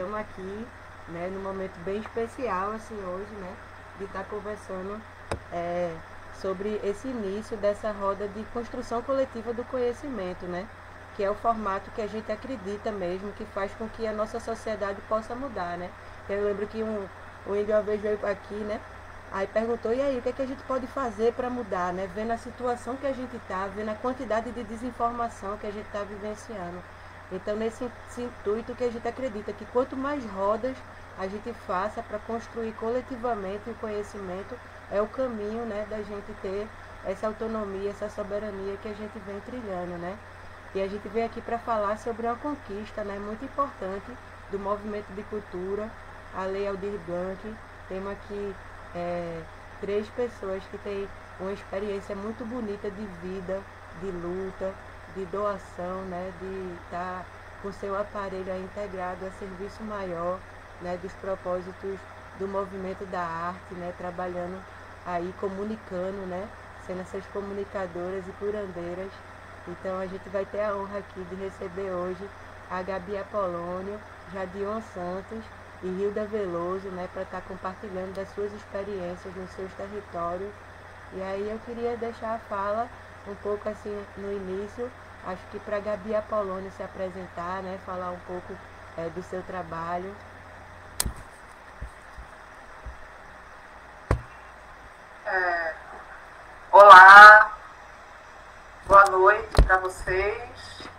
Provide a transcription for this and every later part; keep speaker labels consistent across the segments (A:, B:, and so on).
A: estamos aqui, né, num momento bem especial, assim, hoje, né, de estar conversando sobre esse início dessa roda de construção coletiva do conhecimento, né, que é o formato que a gente acredita mesmo, que faz com que a nossa sociedade possa mudar, né. Eu lembro que o índio uma vez veio aqui, né, aí perguntou, e aí, o que é que a gente pode fazer para mudar, né, vendo a situação que a gente está, vendo a quantidade de desinformação que a gente está vivenciando. Então, nesse intuito que a gente acredita que quanto mais rodas a gente faça para construir coletivamente o conhecimento, é o caminho, né, da gente ter essa autonomia, essa soberania que a gente vem trilhando, né? E a gente vem aqui para falar sobre uma conquista, né, muito importante do movimento de cultura, a Lei Aldir Blanc. Temos aqui três pessoas que têm uma experiência muito bonita de vida, de luta, de doação, né, de estar com seu aparelho integrado a serviço maior, né, dos propósitos do movimento da arte, né, trabalhando aí, comunicando, né, sendo essas comunicadoras e curandeiras. Então a gente vai ter a honra aqui de receber hoje a Gabi Apolônio, Jadion Santos e Hilda Veloso, né, para estar compartilhando das suas experiências nos seus territórios. E aí eu queria deixar a fala um pouco assim no início, acho que para a Gabi Apolônio se apresentar, né, falar um pouco do seu trabalho.
B: Olá, boa noite para vocês.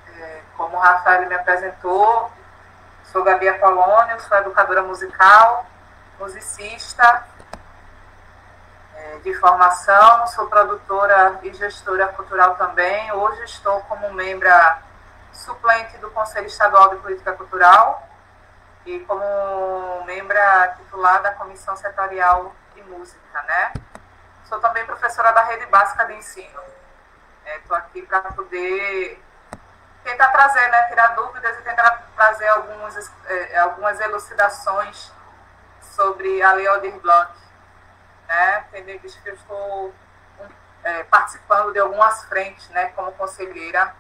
B: Como o Rafael me apresentou, sou Gabi Apolônio, sou educadora musical, musicista de formação, sou produtora e gestora cultural também. Hoje estou como membra suplente do Conselho Estadual de Política Cultural e como membra titular da Comissão Setorial de Música, né? Sou também professora da Rede Básica de Ensino. Estou aqui para poder tentar trazer, né, tirar dúvidas e tentar trazer algumas elucidações sobre a Lei Aldir Blanc. Né? Tendo visto que eu estou participando de algumas frentes, né, como conselheira.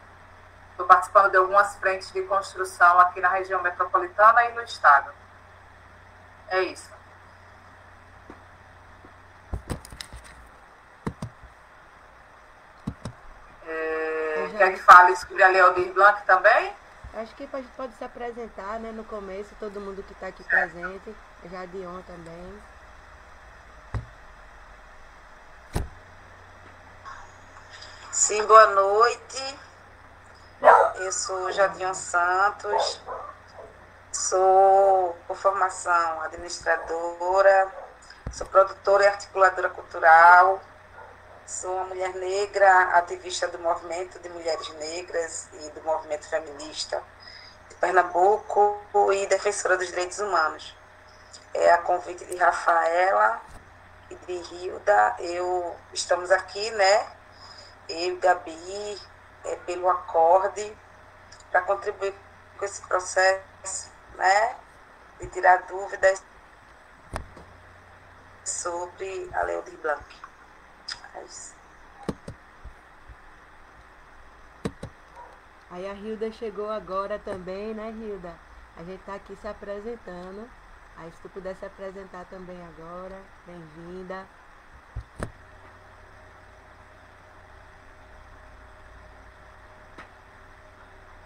B: Estou participando de algumas frentes de construção aqui na região metropolitana e no estado. É isso. Quer que fale sobre a Lei Aldir Blanc também?
A: Acho que a gente pode se apresentar, né, no começo, todo mundo que está aqui presente, Jadion também.
C: Sim, boa noite. Eu sou Jadion Santos, sou por formação administradora, sou produtora e articuladora cultural, sou uma mulher negra, ativista do movimento de mulheres negras e do movimento feminista de Pernambuco e defensora dos direitos humanos. A convite de Rafaela e de Hilda, estamos aqui, né? Eu e Gabi, pelo acorde, para contribuir com esse processo, né, de tirar dúvidas sobre a Lei Aldir Blanc. É isso.
A: Aí a Hilda chegou agora também, né, Hilda? A gente está aqui se apresentando. Aí se tu puder se apresentar também agora, bem-vinda.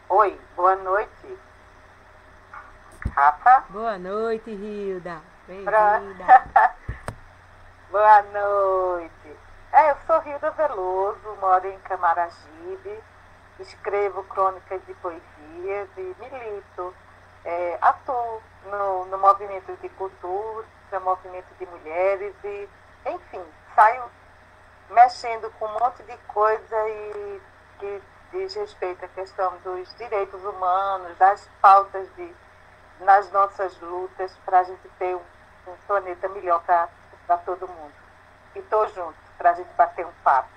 D: Oi, boa noite. Rafa?
A: Boa noite, Hilda. Bem-vinda.
D: Boa noite. Eu sou Hilda Veloso, moro em Camaragibe, escrevo crônicas de poesias e milito. Atuo no movimento de cultura, movimento de mulheres e, enfim, saio mexendo com um monte de coisa e que diz respeito à questão dos direitos humanos, das pautas nas nossas lutas para a gente ter um planeta melhor para todo mundo. E estou junto para a gente bater um papo.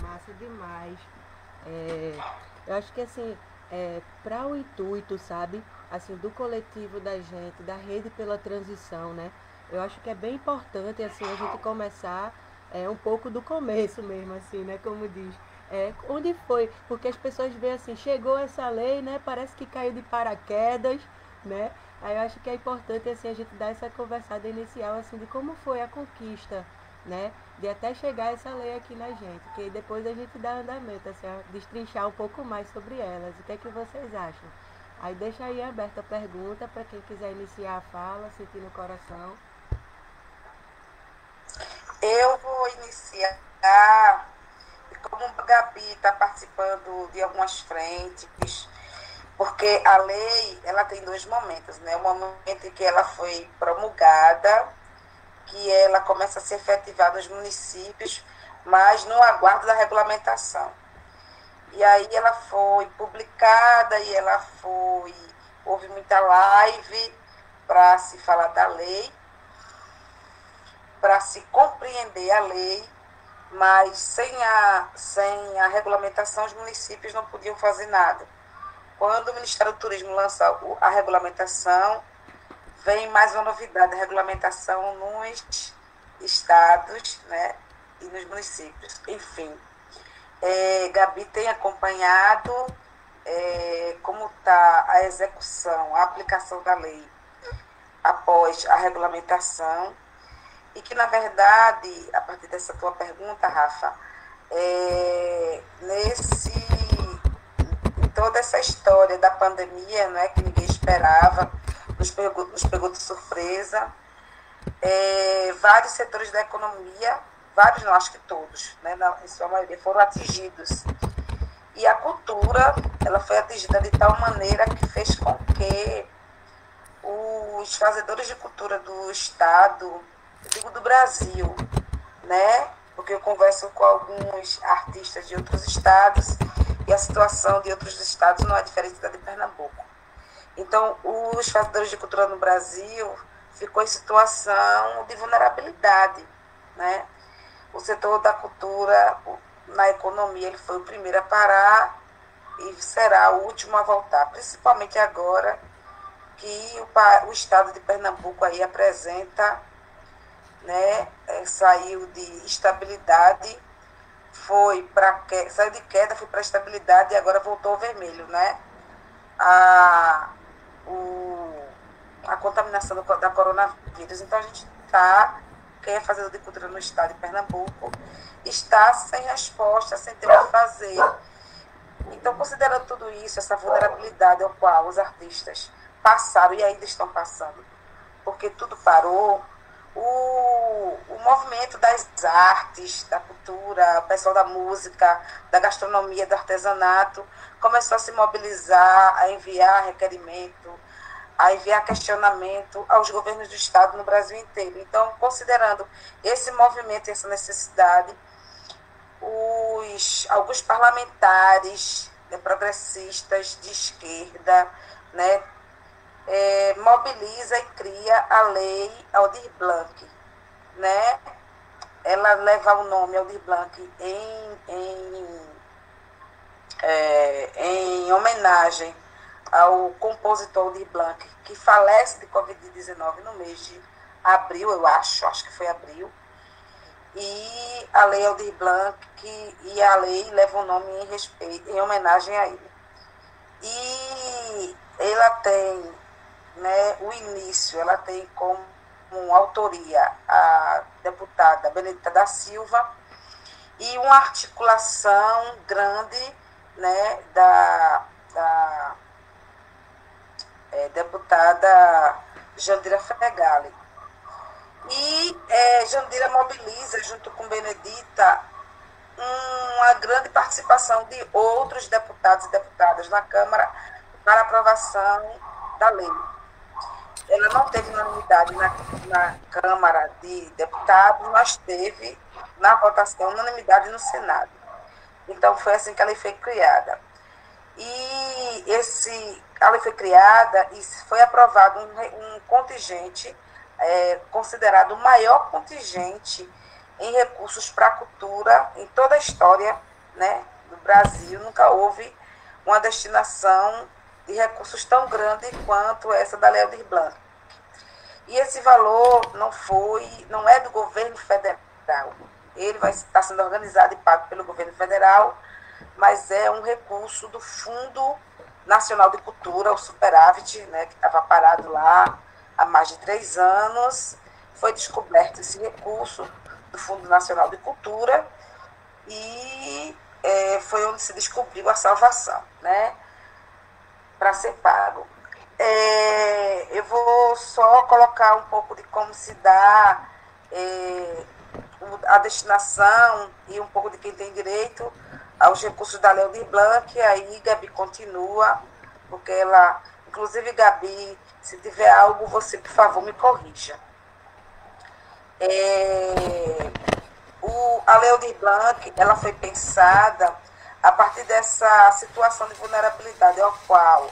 A: Massa demais. Eu acho que assim, para o intuito, sabe, assim, do coletivo da gente, da rede pela transição, né? Eu acho que é bem importante assim a gente começar um pouco do começo mesmo, assim, né? Como diz, Onde foi? Porque as pessoas veem assim, chegou essa lei, né? Parece que caiu de paraquedas, né? Aí eu acho que é importante assim, a gente dar essa conversada inicial assim, de como foi a conquista, né? De até chegar essa lei aqui na gente, que depois a gente dá andamento, assim, a destrinchar um pouco mais sobre elas. O que é que vocês acham? Aí deixa aí aberta a pergunta para quem quiser iniciar a fala, sentir no coração.
C: Eu vou iniciar, e como a Gabi está participando de algumas frentes, porque a lei ela tem dois momentos, né? O momento em que ela foi promulgada, que ela começa a ser efetivada nos municípios, mas no aguardo da regulamentação. E aí ela foi publicada e houve muita live para se falar da lei, para se compreender a lei, mas sem a regulamentação os municípios não podiam fazer nada. Quando o Ministério do Turismo lança a regulamentação, vem mais uma novidade, a regulamentação nos estados, né, e nos municípios. Enfim, Gabi tem acompanhado como está a execução, a aplicação da lei após a regulamentação, e que, na verdade, a partir dessa tua pergunta, Rafa, em toda essa história da pandemia, né, que ninguém esperava, nos pegou de surpresa, vários setores da economia, vários não, acho que todos, né, em sua maioria, foram atingidos. E a cultura, ela foi atingida de tal maneira que fez com que os fazedores de cultura do Estado, eu digo do Brasil, né, porque eu converso com alguns artistas de outros estados e a situação de outros estados não é diferente da de Pernambuco. Então, os fazedores de cultura no Brasil ficou em situação de vulnerabilidade, né? O setor da cultura na economia ele foi o primeiro a parar e será o último a voltar, principalmente agora que o estado de Pernambuco aí apresenta, né, saiu de estabilidade, saiu de queda, foi para estabilidade e agora voltou ao vermelho, né? A contaminação da coronavírus. Então a gente quem é fazedor de cultura no estado de Pernambuco, está sem resposta, sem ter o que fazer. Então, considerando tudo isso, essa vulnerabilidade ao qual os artistas passaram e ainda estão passando, porque tudo parou, o movimento das artes, da cultura, o pessoal da música, da gastronomia, do artesanato, começou a se mobilizar, a enviar requerimento, a enviar questionamento aos governos do Estado no Brasil inteiro. Então, considerando esse movimento e essa necessidade, alguns parlamentares, né, progressistas de esquerda, né, mobiliza e cria a lei Aldir Blanc, né? Ela leva o nome Aldir Blanc em homenagem ao compositor Aldir Blanc, que falece de Covid-19 no mês de abril, eu acho que foi abril, e a lei Aldir Blanc, e a lei leva o nome em homenagem a ele. E ela tem, né, o início, ela tem como autoria a deputada Benedita da Silva e uma articulação grande, né, da deputada Jandira Fegali. E Jandira mobiliza, junto com Benedita, uma grande participação de outros deputados e deputadas na Câmara para aprovação da lei. Ela não teve unanimidade na Câmara de Deputados, mas teve na votação unanimidade no Senado. Então, foi assim que a lei foi criada. E a lei foi criada e foi aprovado um contingente, considerado o maior contingente em recursos para a cultura em toda a história, né, do Brasil. Nunca houve uma destinação de recursos tão grande quanto essa da Lei Aldir Blanc. E esse valor não é do governo federal. Ele vai estar sendo organizado e pago pelo governo federal, mas é um recurso do Fundo Nacional de Cultura, o Superávit, né, que estava parado lá há mais de 3 anos. Foi descoberto esse recurso do Fundo Nacional de Cultura e foi onde se descobriu a salvação, né, para ser pago. Eu vou só colocar um pouco de como se dá a destinação e um pouco de quem tem direito aos recursos da Lei Aldir Blanc. Aí Gabi continua, porque ela, inclusive Gabi, se tiver algo, você, por favor, me corrija. A Lei Aldir Blanc, ela foi pensada a partir dessa situação de vulnerabilidade ao qual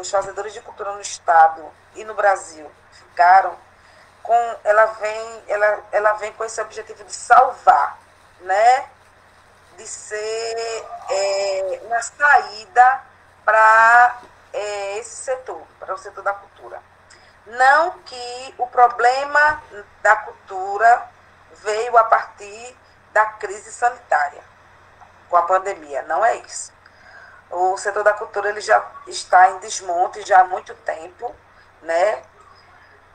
C: os fazedores de cultura no Estado e no Brasil ficaram, ela vem com esse objetivo de salvar, né, de ser uma saída para esse setor, para o setor da cultura. Não que o problema da cultura veio a partir da crise sanitária, com a pandemia, não é isso. O setor da cultura ele já está em desmonte já há muito tempo, né?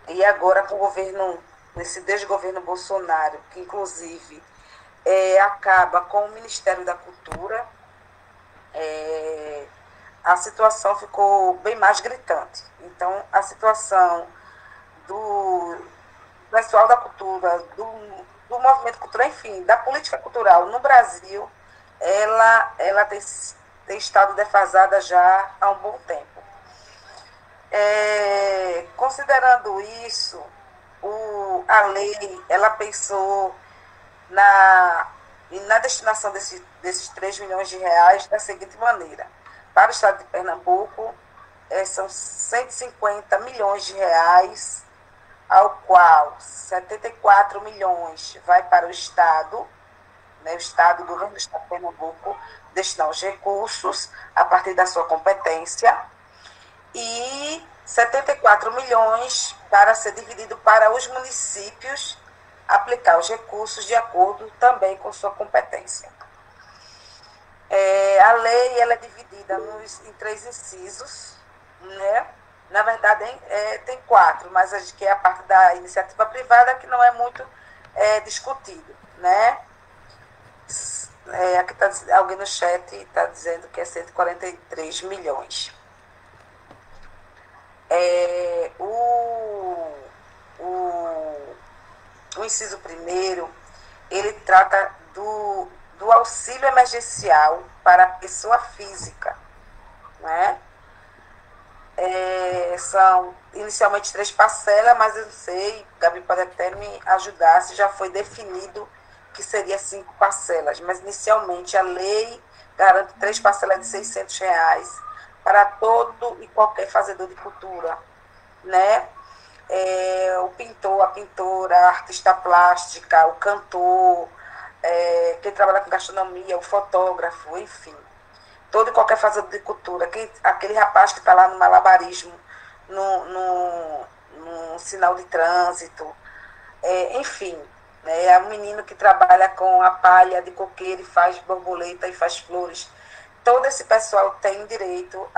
C: E agora com o governo, nesse desgoverno Bolsonaro, que inclusive acaba com o Ministério da Cultura, a situação ficou bem mais gritante. Então, a situação do pessoal da cultura, do movimento cultural, enfim, da política cultural no Brasil, ela tem estado defasada já há um bom tempo. Considerando isso, a lei, ela pensou na destinação desses 3 milhões de reais da seguinte maneira. Para o Estado de Pernambuco, são 150 milhões de reais, ao qual 74 milhões vai para o Estado, né, o governo do Estado de Pernambuco destinar os recursos a partir da sua competência, e 74 milhões para ser dividido para os municípios aplicar os recursos de acordo também com sua competência. A lei ela é dividida em 3 incisos, né? Na verdade tem 4, mas acho que é a parte da iniciativa privada que não é muito discutido, né? Aqui alguém no chat está dizendo que é 143 milhões. O inciso primeiro, ele trata do auxílio emergencial para a pessoa física, né? São inicialmente 3 parcelas, mas eu não sei, Gabi pode até me ajudar se já foi definido que seria 5 parcelas, mas inicialmente a lei garante 3 parcelas de R$600 para todo e qualquer fazedor de cultura, né? O pintor, a pintora, a artista plástica, o cantor, quem trabalha com gastronomia, o fotógrafo, enfim, todo e qualquer fazedor de cultura, aquele rapaz que está lá no malabarismo, no sinal de trânsito, enfim, é um menino que trabalha com a palha de coqueiro e faz borboleta e faz flores. Todo esse pessoal tem direito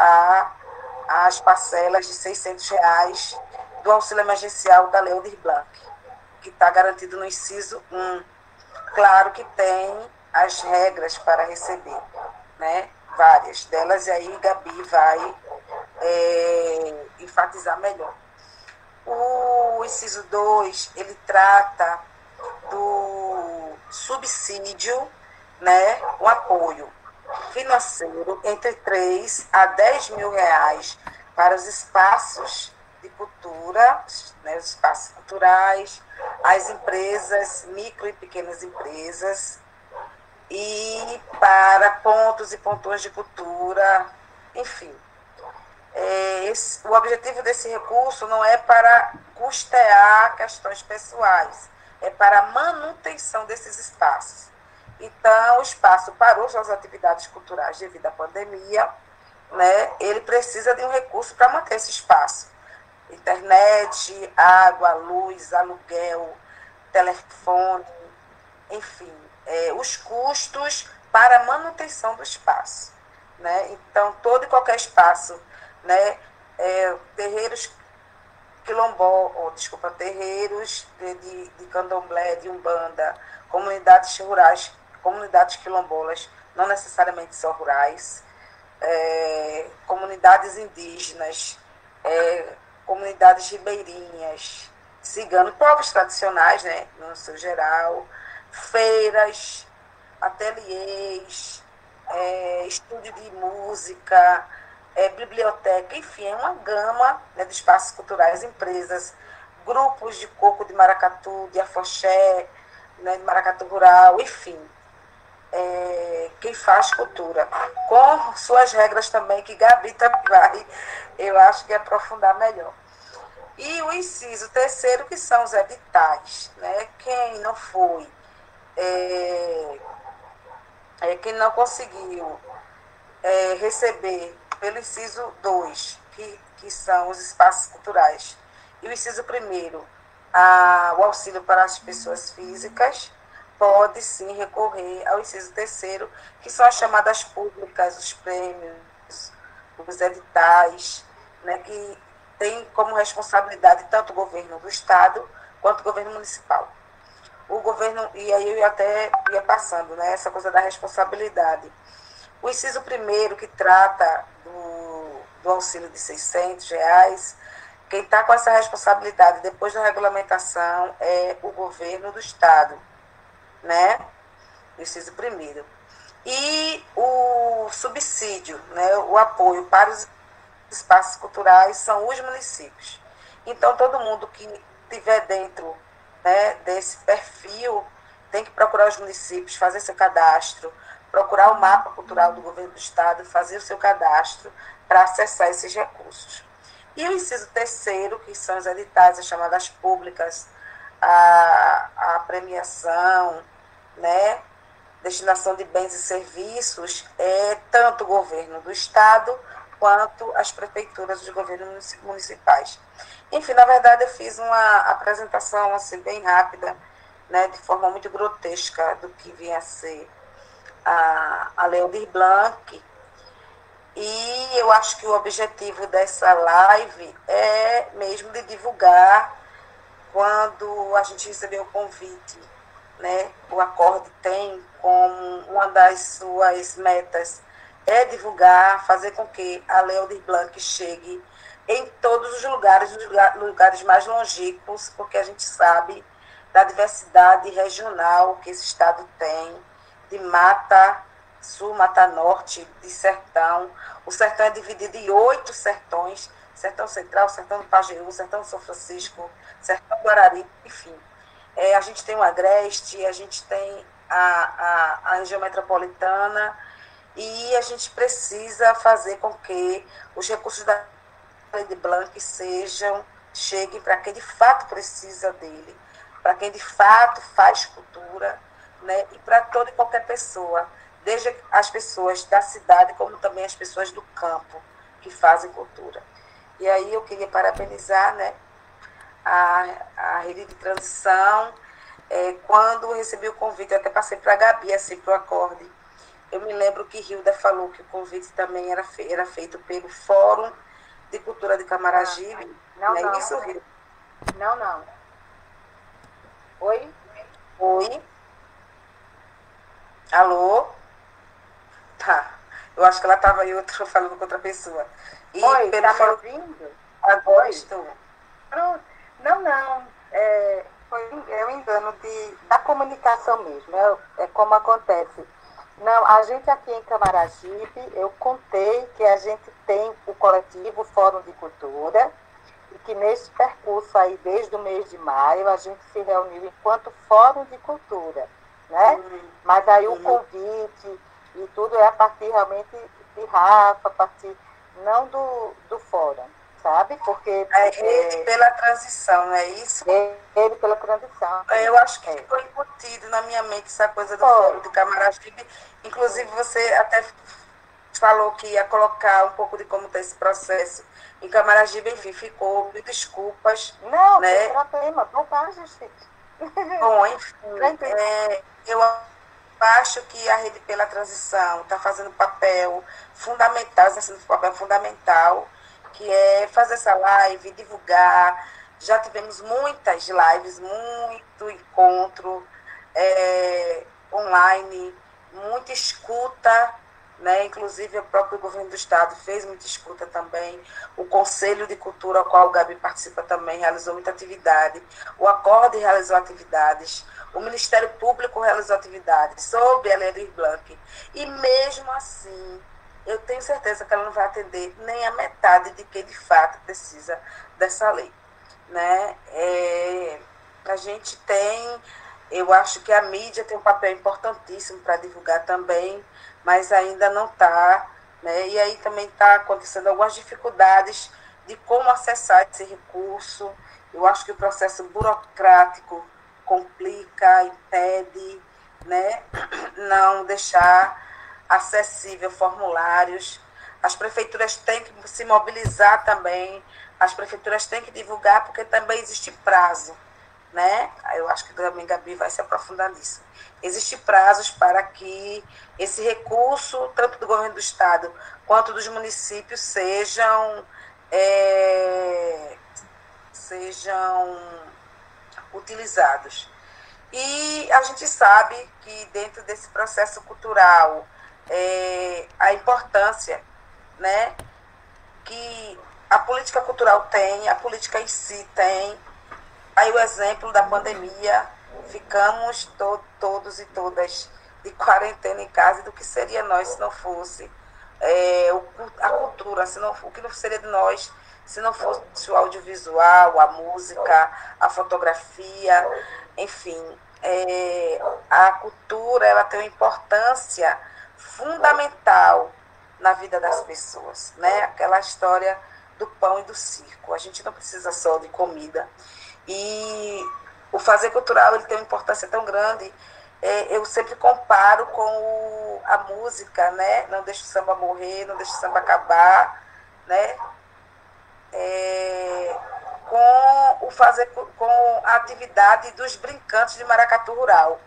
C: às parcelas de R$600 do auxílio emergencial da Lei Aldir Blanc, que está garantido no inciso 1. Claro que tem as regras para receber, né? Várias delas, e aí Gabi vai enfatizar melhor. O inciso 2, ele trata do subsídio, né, o apoio financeiro entre 3 a 10 mil reais para os espaços de cultura, né, os espaços culturais, as empresas, micro e pequenas empresas, e para pontos e pontões de cultura, enfim. O objetivo desse recurso não é para custear questões pessoais, é para a manutenção desses espaços. Então, o espaço parou suas atividades culturais devido à pandemia, né? Ele precisa de um recurso para manter esse espaço. Internet, água, luz, aluguel, telefone, enfim. Os custos para a manutenção do espaço, né? Então, todo e qualquer espaço, né? Terreiros terreiros de candomblé, de umbanda, comunidades rurais, comunidades quilombolas, não necessariamente só rurais, comunidades indígenas, comunidades ribeirinhas, ciganos, povos tradicionais, né, no seu geral, feiras, ateliês, estúdio de música, biblioteca, enfim, é uma gama, né, de espaços culturais, empresas, grupos de coco de maracatu, de afoxé, né, de maracatu rural, enfim, quem faz cultura, com suas regras também, que Gabi também vai, eu acho que aprofundar melhor. E o inciso terceiro, que são os editais, né? Quem não foi, quem não conseguiu receber pelo inciso 2, que são os espaços culturais, e o inciso primeiro, o auxílio para as pessoas físicas, pode sim recorrer ao inciso terceiro, que são as chamadas públicas, os prêmios, os editais, né, que tem como responsabilidade tanto o governo do Estado quanto o governo municipal. O governo, e aí eu até ia passando, né, essa coisa da responsabilidade. O inciso primeiro, que trata do auxílio de R$ 600, quem está com essa responsabilidade depois da regulamentação é o governo do Estado, né? O inciso primeiro. E o subsídio, né, o apoio para os espaços culturais são os municípios. Então, todo mundo que estiver dentro, né, desse perfil tem que procurar os municípios, fazer seu cadastro, procurar o mapa cultural do governo do Estado, fazer o seu cadastro para acessar esses recursos. E o inciso terceiro, que são os editais, as chamadas públicas, a premiação, né, destinação de bens e serviços, tanto o governo do Estado quanto as prefeituras dos governos municipais. Enfim, na verdade, eu fiz uma apresentação assim, bem rápida, né, de forma muito grotesca, do que vinha a ser a Lei Aldir Blanc. E eu acho que o objetivo dessa live é mesmo de divulgar. Quando a gente recebeu o convite, né, o Acorde tem como uma das suas metas divulgar, fazer com que a Lei Aldir Blanc chegue em todos os lugares mais longínquos, porque a gente sabe da diversidade regional que esse estado tem, de mata sul, mata norte, de sertão. O sertão é dividido em 8 sertões: Sertão Central, Sertão do Pajeú, Sertão do São Francisco, Sertão do Araripe, enfim. A gente tem o Agreste, a gente tem a região metropolitana, e a gente precisa fazer com que os recursos da Lei de Blanc cheguem para quem de fato precisa dele, para quem de fato faz cultura, né, e para toda e qualquer pessoa, desde as pessoas da cidade como também as pessoas do campo que fazem cultura. E aí eu queria parabenizar, né, a Rede de Transição. Quando eu recebi o convite, eu até passei para a Gabi, assim, para o Acorde. Eu me lembro que Hilda falou que o convite também era feito pelo Fórum de Cultura de Camaragibe.
D: Não,
C: é isso, Hilda?
D: Não. Oi?
C: Oi? Alô? Tá. Eu acho que ela estava aí falando com outra pessoa. E
D: Oi,
C: pelo
D: tá me
C: Fórum...
D: ouvindo?
C: Agora estou.
D: Pronto. Não. Foi um engano da comunicação mesmo. É como acontece. Não, a gente aqui em Camaragibe, eu contei que a gente tem o coletivo Fórum de Cultura, e que nesse percurso aí, desde o mês de maio, a gente se reuniu enquanto Fórum de Cultura, né? Mas aí o convite e tudo é a partir realmente de Rafa, a partir não do fórum, sabe? Porque
C: Ele pela transição, não é isso?
D: Ele pela transição.
C: Eu acho que ficou embutido na minha mente essa coisa do Fórum de Camaragibe. Inclusive, você até falou que ia colocar um pouco de como está esse processo em Camaragibe. Enfim, ficou. Me desculpas.
D: Não,
C: né?
D: não tem problema. Bobagem, gente.
C: Bom, enfim, eu acho que a Rede pela Transição está fazendo papel fundamental, está sendo um papel fundamental, que é fazer essa live, divulgar. Já tivemos muitas lives, muito encontro online, muita escuta, né? Inclusive o próprio governo do estado fez muita escuta também, o Conselho de Cultura, ao qual o Gabi participa também, realizou muita atividade, o Acorde realizou atividades, o Ministério Público realizou atividades sobre a Lei Aldir Blanc, e mesmo assim, eu tenho certeza que ela não vai atender nem a metade de quem de fato precisa dessa lei, né? A gente tem, eu acho que a mídia tem um papel importantíssimo para divulgar também, mas ainda não está, né? E aí também está acontecendo algumas dificuldades de como acessar esse recurso. Eu acho que o processo burocrático complica, impede, né? Não deixar acessível formulários. As prefeituras têm que se mobilizar também, as prefeituras têm que divulgar, porque também existe prazo, né? Eu acho que também Gabi vai se aprofundar nisso. Existem prazos para que esse recurso, tanto do governo do estado quanto dos municípios, sejam utilizados. E a gente sabe que dentro desse processo cultural, a importância, né, que a política cultural tem, a política em si tem. Aí o exemplo da pandemia, ficamos todos e todas de quarentena em casa, e do que seria nós se não fosse a cultura, o que não seria de nós se não fosse o audiovisual, a música, a fotografia, enfim. A cultura, ela tem uma importância fundamental na vida das pessoas, né? Aquela história do pão e do circo. A gente não precisa só de comida. E o fazer cultural, ele tem uma importância tão grande. Eu sempre comparo com a música, né? Não deixa o samba morrer, não deixa o samba acabar, né? Com a atividade dos brincantes de maracatu rural.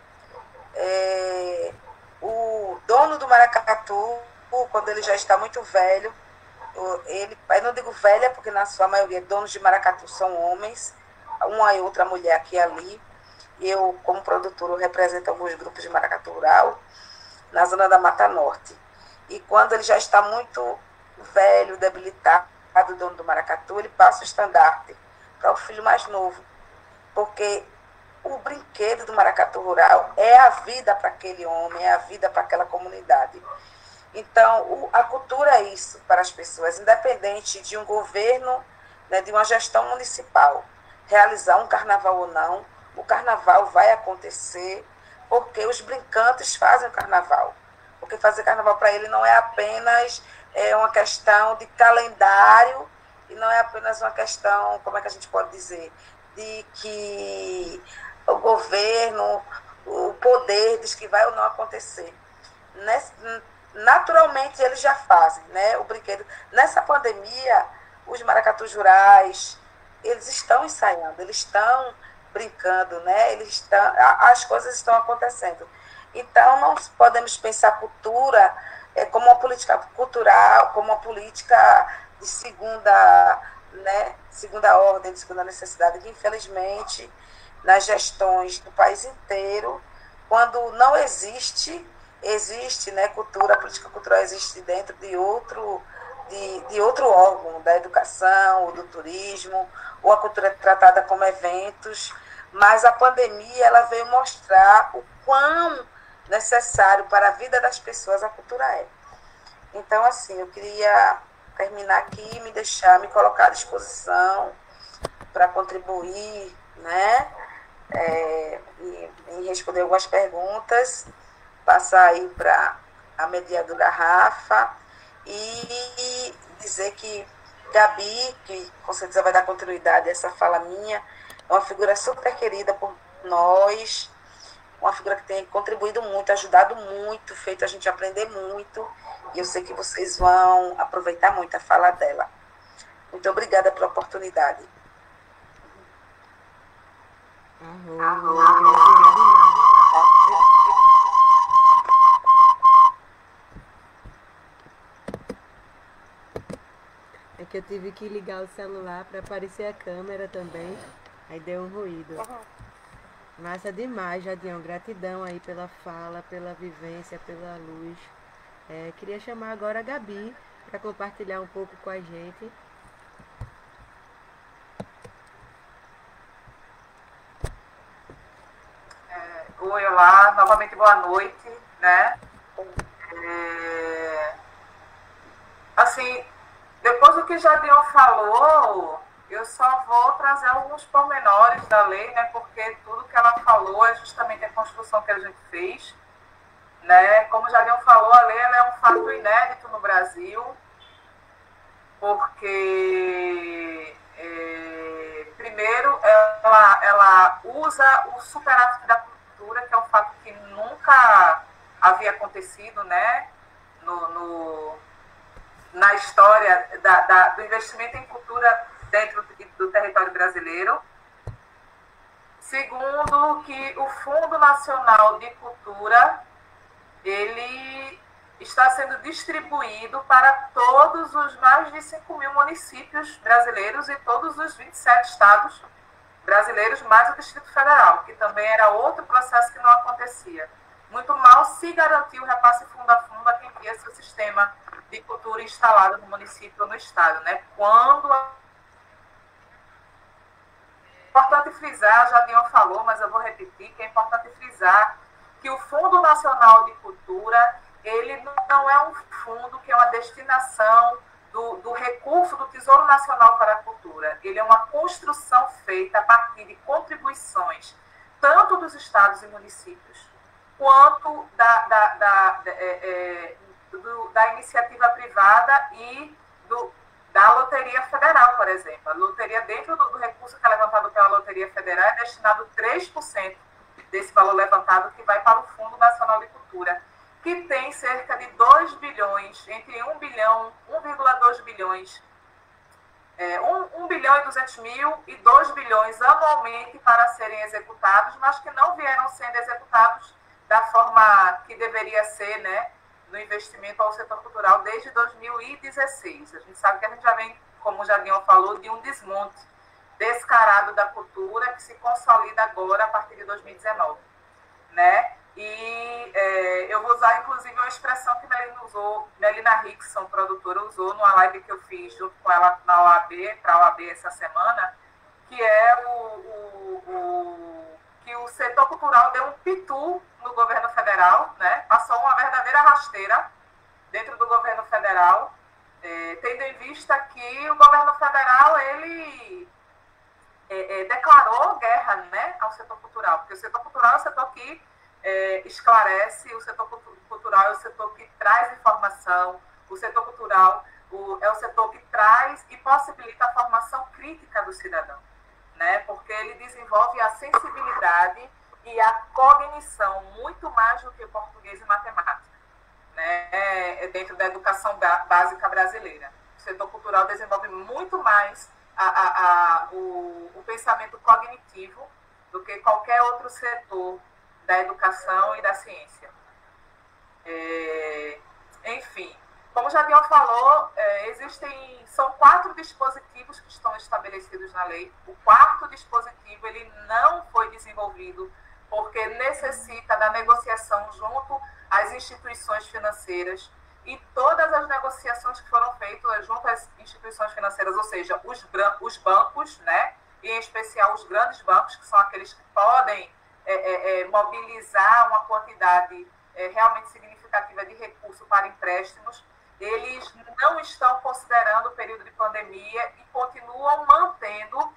C: O dono do maracatu, quando ele já está muito velho, eu não digo velha, porque na sua maioria donos de maracatu são homens, uma e outra mulher aqui e ali. Eu, como produtora, eu represento alguns grupos de maracatu rural na zona da Mata Norte. E quando ele já está muito velho, debilitado, o dono do maracatu, ele passa o estandarte para o filho mais novo. Porque o brinquedo do maracatu rural é a vida para aquele homem, é a vida para aquela comunidade. Então, a cultura é isso para as pessoas, independente de um governo, né, de uma gestão municipal realizar um carnaval ou não, o carnaval vai acontecer porque os brincantes fazem o carnaval. Porque fazer carnaval para ele não é apenas uma questão de calendário, e não é apenas uma questão, como é que a gente pode dizer, de que o governo, o poder diz que vai ou não acontecer. Naturalmente eles já fazem, né, o brinquedo. Nessa pandemia, os maracatus rurais, eles estão ensaiando, eles estão brincando, né? As coisas estão acontecendo. Então, não podemos pensar cultura como uma política cultural, como uma política de segunda ordem, de segunda necessidade, que infelizmente, nas gestões do país inteiro, quando não existe, né, cultura, a política cultural existe dentro de outro órgão, da educação, ou do turismo, ou a cultura é tratada como eventos, mas a pandemia ela veio mostrar o quão necessário para a vida das pessoas a cultura é. Então, assim, eu queria terminar aqui, me colocar à disposição para contribuir, né, e responder algumas perguntas, passar aí para a mediadora Rafa, e dizer que Gabi, que com certeza vai dar continuidade a essa fala minha, é uma figura super querida por nós, uma figura que tem contribuído muito, ajudado muito, feito a gente aprender muito, e eu sei que vocês vão aproveitar muito a fala dela. Muito obrigada pela oportunidade.
A: que eu tive que ligar o celular para aparecer a câmera também. Aí deu um ruído. Massa demais, Jadião. Gratidão aí pela fala, pela vivência, pela luz. Queria chamar agora a Gabi para compartilhar um pouco com a gente.
B: Oi, olá, novamente boa noite, né? Assim, depois do que Jadião falou, eu só vou trazer alguns pormenores da lei, né? Porque tudo que ela falou é justamente a construção que a gente fez, né? Como Jadião falou, a lei ela é um fato inédito no Brasil, porque primeiro ela usa o superávit da cultura, que é um fato que nunca havia acontecido, né? Na história do investimento em cultura dentro do território brasileiro. Segundo, que o Fundo Nacional de Cultura, ele está sendo distribuído para todos os mais de 5 mil municípios brasileiros e todos os 27 estados brasileiros, mais o Distrito Federal, que também era outro processo que não acontecia. Muito mal se garantiu o repasse fundo a fundo a quem tinha seu sistema de cultura instalado no município ou no estado, né? Quando importante frisar, Jadião falou, mas eu vou repetir, que é importante frisar que o Fundo Nacional de Cultura, ele não é um fundo que é uma destinação do recurso do Tesouro Nacional para a Cultura. Ele é uma construção feita a partir de contribuições, tanto dos estados e municípios, quanto da iniciativa privada e da Loteria Federal, por exemplo. A loteria, dentro do recurso que é levantado pela Loteria Federal, é destinado 3% desse valor levantado que vai para o Fundo Nacional de Cultura, que tem cerca de 2 bilhões, entre 1 bilhão, 1,2 bilhões, 1 bilhão e 200 mil e 2 bilhões anualmente para serem executados, mas que não vieram sendo executados da forma que deveria ser, né, no investimento ao setor cultural desde 2016. A gente sabe que a gente já vem, como o Jadião falou, de um desmonte descarado da cultura que se consolida agora a partir de 2019, né? E eu vou usar, inclusive, uma expressão que Melina Rickson, produtora, usou numa live que eu fiz junto com ela na OAB, para a OAB essa semana, que é que o setor cultural deu um pitu no governo federal, né? Passou uma verdadeira rasteira dentro do governo federal, tendo em vista que o governo federal, ele declarou guerra, né, ao setor cultural, porque o setor cultural é o setor que esclarece, o setor cultural é o setor que traz informação, o setor cultural é o setor que traz e possibilita a formação crítica do cidadão, né, porque ele desenvolve a sensibilidade e a cognição muito mais do que o português e matemática, né, dentro da educação básica brasileira. O setor cultural desenvolve muito mais o pensamento cognitivo do que qualquer outro setor da educação e da ciência. Enfim, como o Jadião falou, são 4 dispositivos que estão estabelecidos na lei. O 4º dispositivo ele não foi desenvolvido porque necessita da negociação junto às instituições financeiras, e todas as negociações que foram feitas junto às instituições financeiras, ou seja, os bancos, né, e em especial os grandes bancos, que são aqueles que podem mobilizar uma quantidade realmente significativa de recursos para empréstimos, eles não estão considerando o período de pandemia e continuam mantendo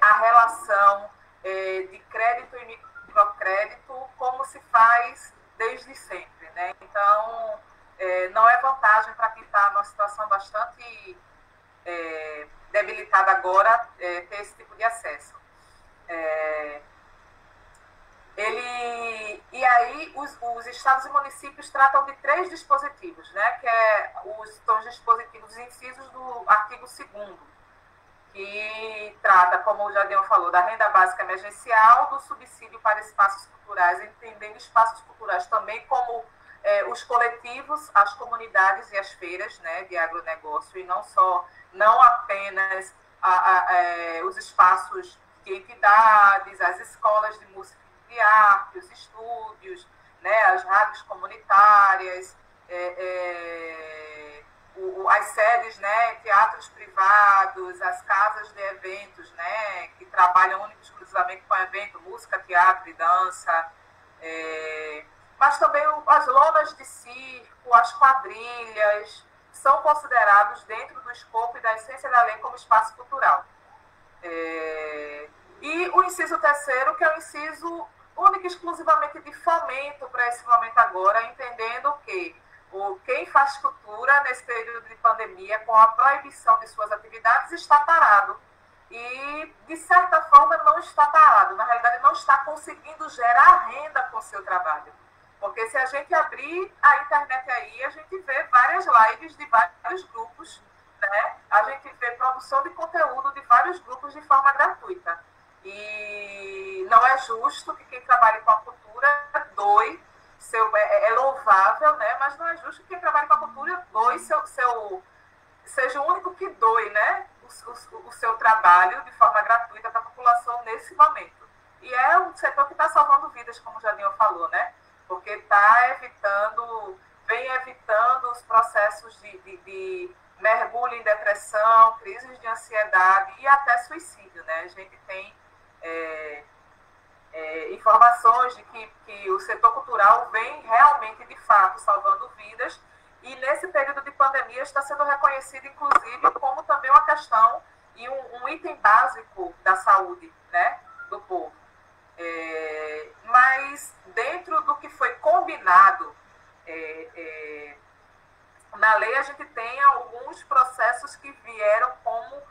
B: a relação de crédito e microcrédito como se faz desde sempre, né? Então, não é vantagem para quem está numa situação bastante debilitada agora ter esse tipo de acesso. E aí, os estados e municípios tratam de 3 dispositivos, né, que são os dispositivos incisos do artigo 2º, que trata, como o Jadião falou, da renda básica emergencial, do subsídio para espaços culturais, entendendo espaços culturais também como os coletivos, as comunidades e as feiras, né, de agronegócio, e não apenas os espaços de entidades, as escolas de música e de arte, os estúdios, né, as rádios comunitárias, as sedes, né, teatros privados, as casas de eventos, né, que trabalham única e exclusivamente com evento, música, teatro e dança, mas também as lonas de circo, as quadrilhas, são considerados dentro do escopo e da essência da lei como espaço cultural. E o inciso terceiro, que é o inciso único e exclusivamente de fomento para esse momento agora, entendendo que quem faz cultura nesse período de pandemia, com a proibição de suas atividades, está parado. E, de certa forma, não está parado. Na realidade, não está conseguindo gerar renda com o seu trabalho. Porque se a gente abrir a internet aí, a gente vê várias lives de vários grupos, né? A gente vê produção de conteúdo de vários grupos de forma gratuita. E não é justo que quem trabalha com a cultura doe, é louvável, né? Mas não é justo que quem trabalha com a cultura doe seja o único que doe, né? O seu trabalho de forma gratuita para a população nesse momento. E é um setor que está salvando vidas, como o Jadinho falou, né? Porque vem evitando os processos de mergulho em depressão, crises de ansiedade e até suicídio, né? A gente tem informações de que o setor cultural vem realmente, de fato, salvando vidas, e nesse período de pandemia está sendo reconhecido, inclusive, como também uma questão e um item básico da saúde, né, do povo. Mas dentro do que foi combinado na lei, a gente tem alguns processos que vieram como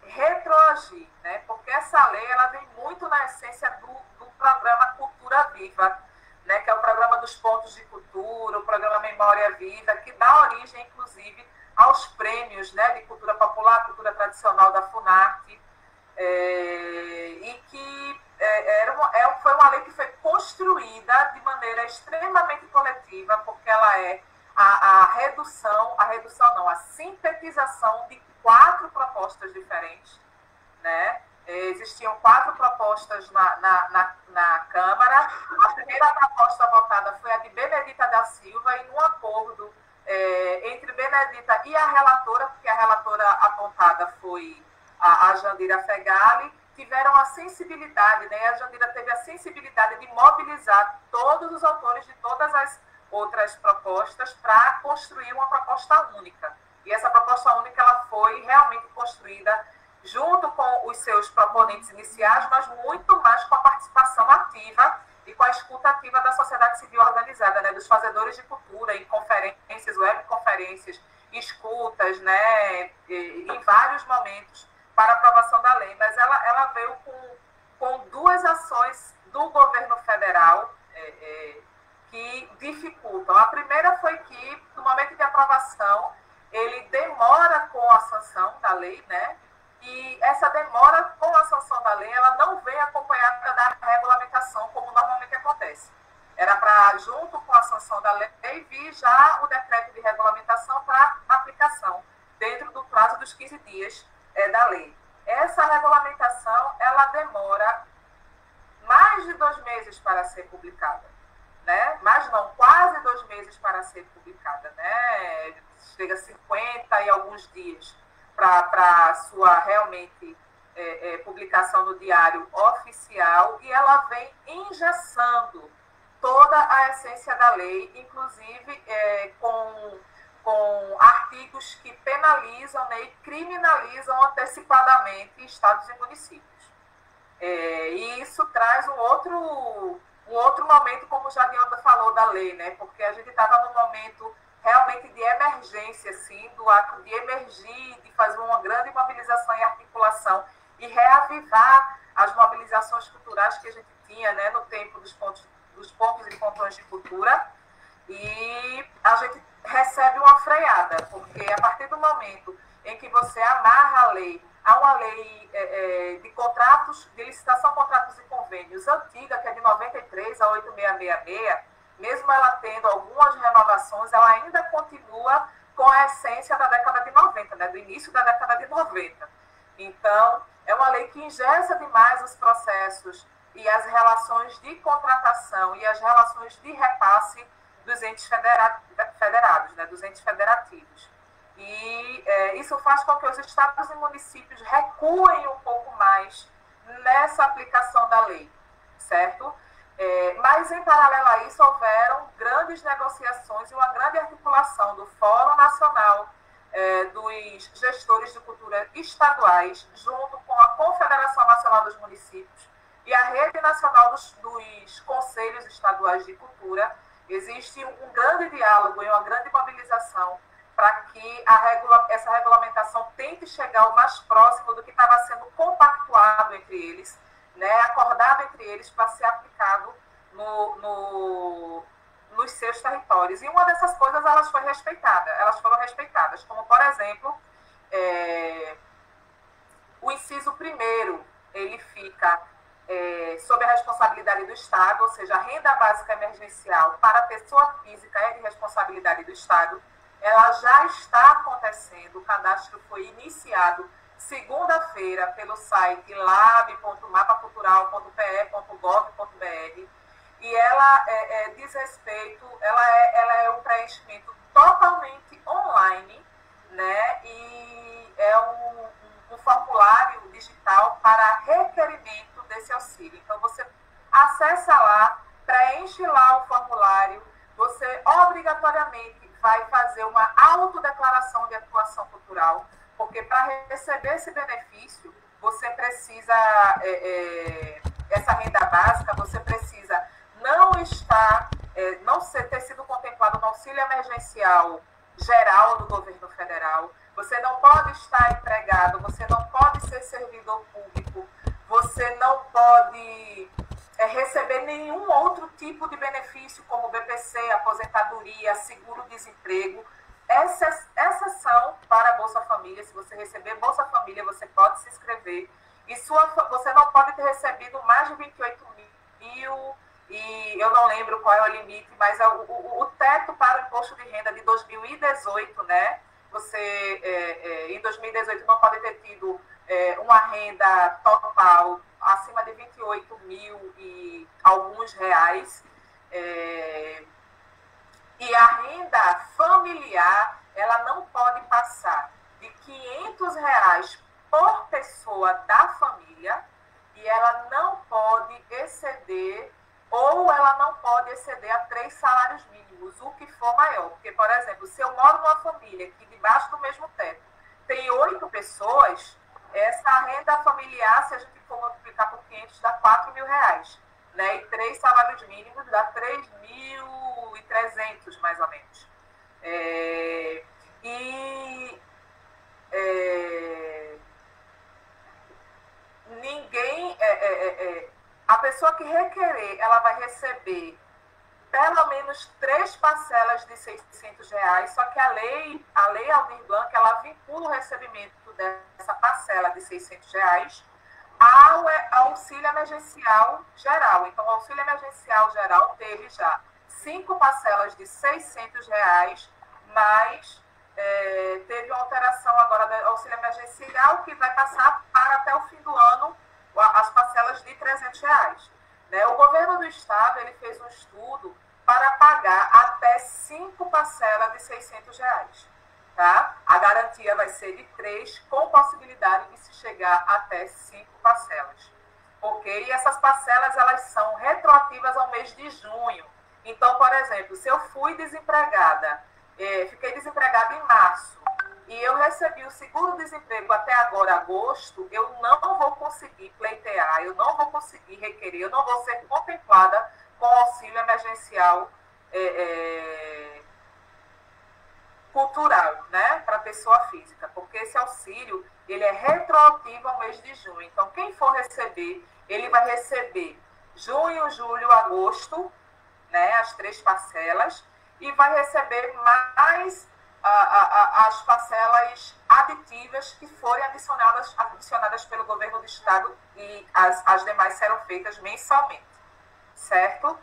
B: retroagir, né? Porque essa lei ela vem muito na essência do programa Cultura Viva, né? Que é o programa dos pontos de cultura, o programa Memória Viva, que dá origem, inclusive, aos prêmios, né, de cultura popular, cultura tradicional da Funarte, e que foi uma lei que foi construída de maneira extremamente coletiva, porque ela é a sintetização de 4 propostas diferentes, né? Existiam 4 propostas na Câmara. A primeira proposta votada foi a de Benedita da Silva, e num acordo entre Benedita e a relatora, porque a relatora apontada foi a Jandira Fegali, tiveram a sensibilidade, né? A Jandira teve a sensibilidade de mobilizar todos os autores de todas as outras propostas para construir uma proposta única. E essa proposta única ela foi realmente construída junto com os seus proponentes iniciais, mas muito mais com a participação ativa e com a escuta ativa da sociedade civil organizada, né, dos fazedores de cultura, em conferências, webconferências, escutas, né, em vários momentos para a aprovação da lei. Mas ela veio com 2 ações do governo federal que dificultam. A primeira foi que, no momento de aprovação, ele demora com a sanção da lei, né? E essa demora com a sanção da lei, ela não vem acompanhada da regulamentação, como normalmente acontece. Era para, junto com a sanção da lei, vir já o decreto de regulamentação para aplicação, dentro do prazo dos 15 dias da lei. Essa regulamentação, ela demora mais de 2 meses para ser publicada, né? Mas não, quase 2 meses para ser publicada, né? Chega a 50 e alguns dias para sua realmente publicação no diário oficial, e ela vem engessando toda a essência da lei, inclusive com artigos que penalizam, né, e criminalizam antecipadamente estados e municípios. E isso traz um outro momento, como o Jadinho falou, da lei, né? Porque a gente estava num momento realmente de emergência, assim, do ato de emergir, de fazer uma grande mobilização e articulação e reavivar as mobilizações culturais que a gente tinha, né, no tempo dos pontos e pontões de cultura. E a gente recebe uma freada, porque a partir do momento em que você amarra a lei a uma lei de contratos, de licitação, contratos e convênios antiga, que é de 93, a 8666, mesmo ela tendo algumas renovações, ela ainda continua com a essência da década de 90, né, do início da década de 90. Então, é uma lei que engessa demais os processos e as relações de contratação e as relações de repasse dos entes federados, né, dos entes federativos. E isso faz com que os estados e municípios recuem um pouco mais nessa aplicação da lei, certo? Mas, em paralelo a isso, houveram grandes negociações e uma grande articulação do Fórum Nacional dos Gestores de Cultura Estaduais, junto com a Confederação Nacional dos Municípios e a Rede Nacional dos Conselhos Estaduais de Cultura. Existe um grande diálogo e uma grande mobilização para que essa regulamentação tente chegar o mais próximo do que estava sendo compactuado entre eles, né, acordado entre eles para ser aplicado nos seus territórios. E uma dessas coisas elas foram respeitadas, como, por exemplo, o inciso 1º, ele fica sob a responsabilidade do Estado, ou seja, a renda básica emergencial para a pessoa física é de responsabilidade do Estado. Ela já está acontecendo, o cadastro foi iniciado segunda-feira pelo site lab.mapacultural.pe.gov.br e ela diz respeito, ela é um preenchimento totalmente online, né? E é um formulário digital para requerimento desse auxílio. Então, você acessa lá, preenche lá o formulário, você obrigatoriamente vai fazer uma autodeclaração de atuação cultural, porque para receber esse benefício, você precisa, essa renda básica, você precisa não ter sido contemplado no auxílio emergencial geral do governo federal, você não pode estar empregado, você não pode ser servidor público, você não pode receber nenhum outro tipo de benefício, como BPC, aposentadoria, seguro-desemprego. Essas são para a Bolsa Família. Se você receber Bolsa Família, você pode se inscrever. E você não pode ter recebido mais de 28 mil, e eu não lembro qual é o limite, mas o teto para o imposto de renda de 2018, né? Você, em 2018, não pode ter tido uma renda total acima de 28 mil e alguns reais. E a renda familiar, ela não pode passar de R$500 por pessoa da família e ela não pode exceder, ou ela não pode exceder a 3 salários mínimos, o que for maior. Porque, por exemplo, se eu moro numa família que debaixo do mesmo teto tem 8 pessoas, essa renda familiar, se a gente for multiplicar por 500, dá R$4.000, né? E 3 salários mínimos dá 3.300, mais ou menos. A pessoa que requerer, ela vai receber pelo menos 3 parcelas de R$600, só que a lei Aldir Blanc, ela vincula o recebimento dessa parcela de R$600 ao auxílio emergencial geral. Então, o auxílio emergencial geral teve já 5 parcelas de R$600, mas teve uma alteração agora do auxílio emergencial que vai passar para até o fim do ano as parcelas de R$300. Né? O governo do estado ele fez um estudo para pagar até 5 parcelas de R$600. Tá? A garantia vai ser de 3, com possibilidade de se chegar até 5 parcelas. Ok? E essas parcelas elas são retroativas ao mês de junho. Então, por exemplo, se eu fui desempregada, fiquei desempregada em março, e eu recebi o seguro-desemprego até agora, agosto, eu não vou conseguir pleitear, eu não vou conseguir requerer, eu não vou ser contemplada com auxílio emergencial cultural, né, para pessoa física, porque esse auxílio, ele é retroativo ao mês de junho. Então, quem for receber, ele vai receber junho, julho, agosto, né, as 3 parcelas, e vai receber mais as parcelas aditivas que forem adicionadas pelo governo do estado, e as demais serão feitas mensalmente, certo?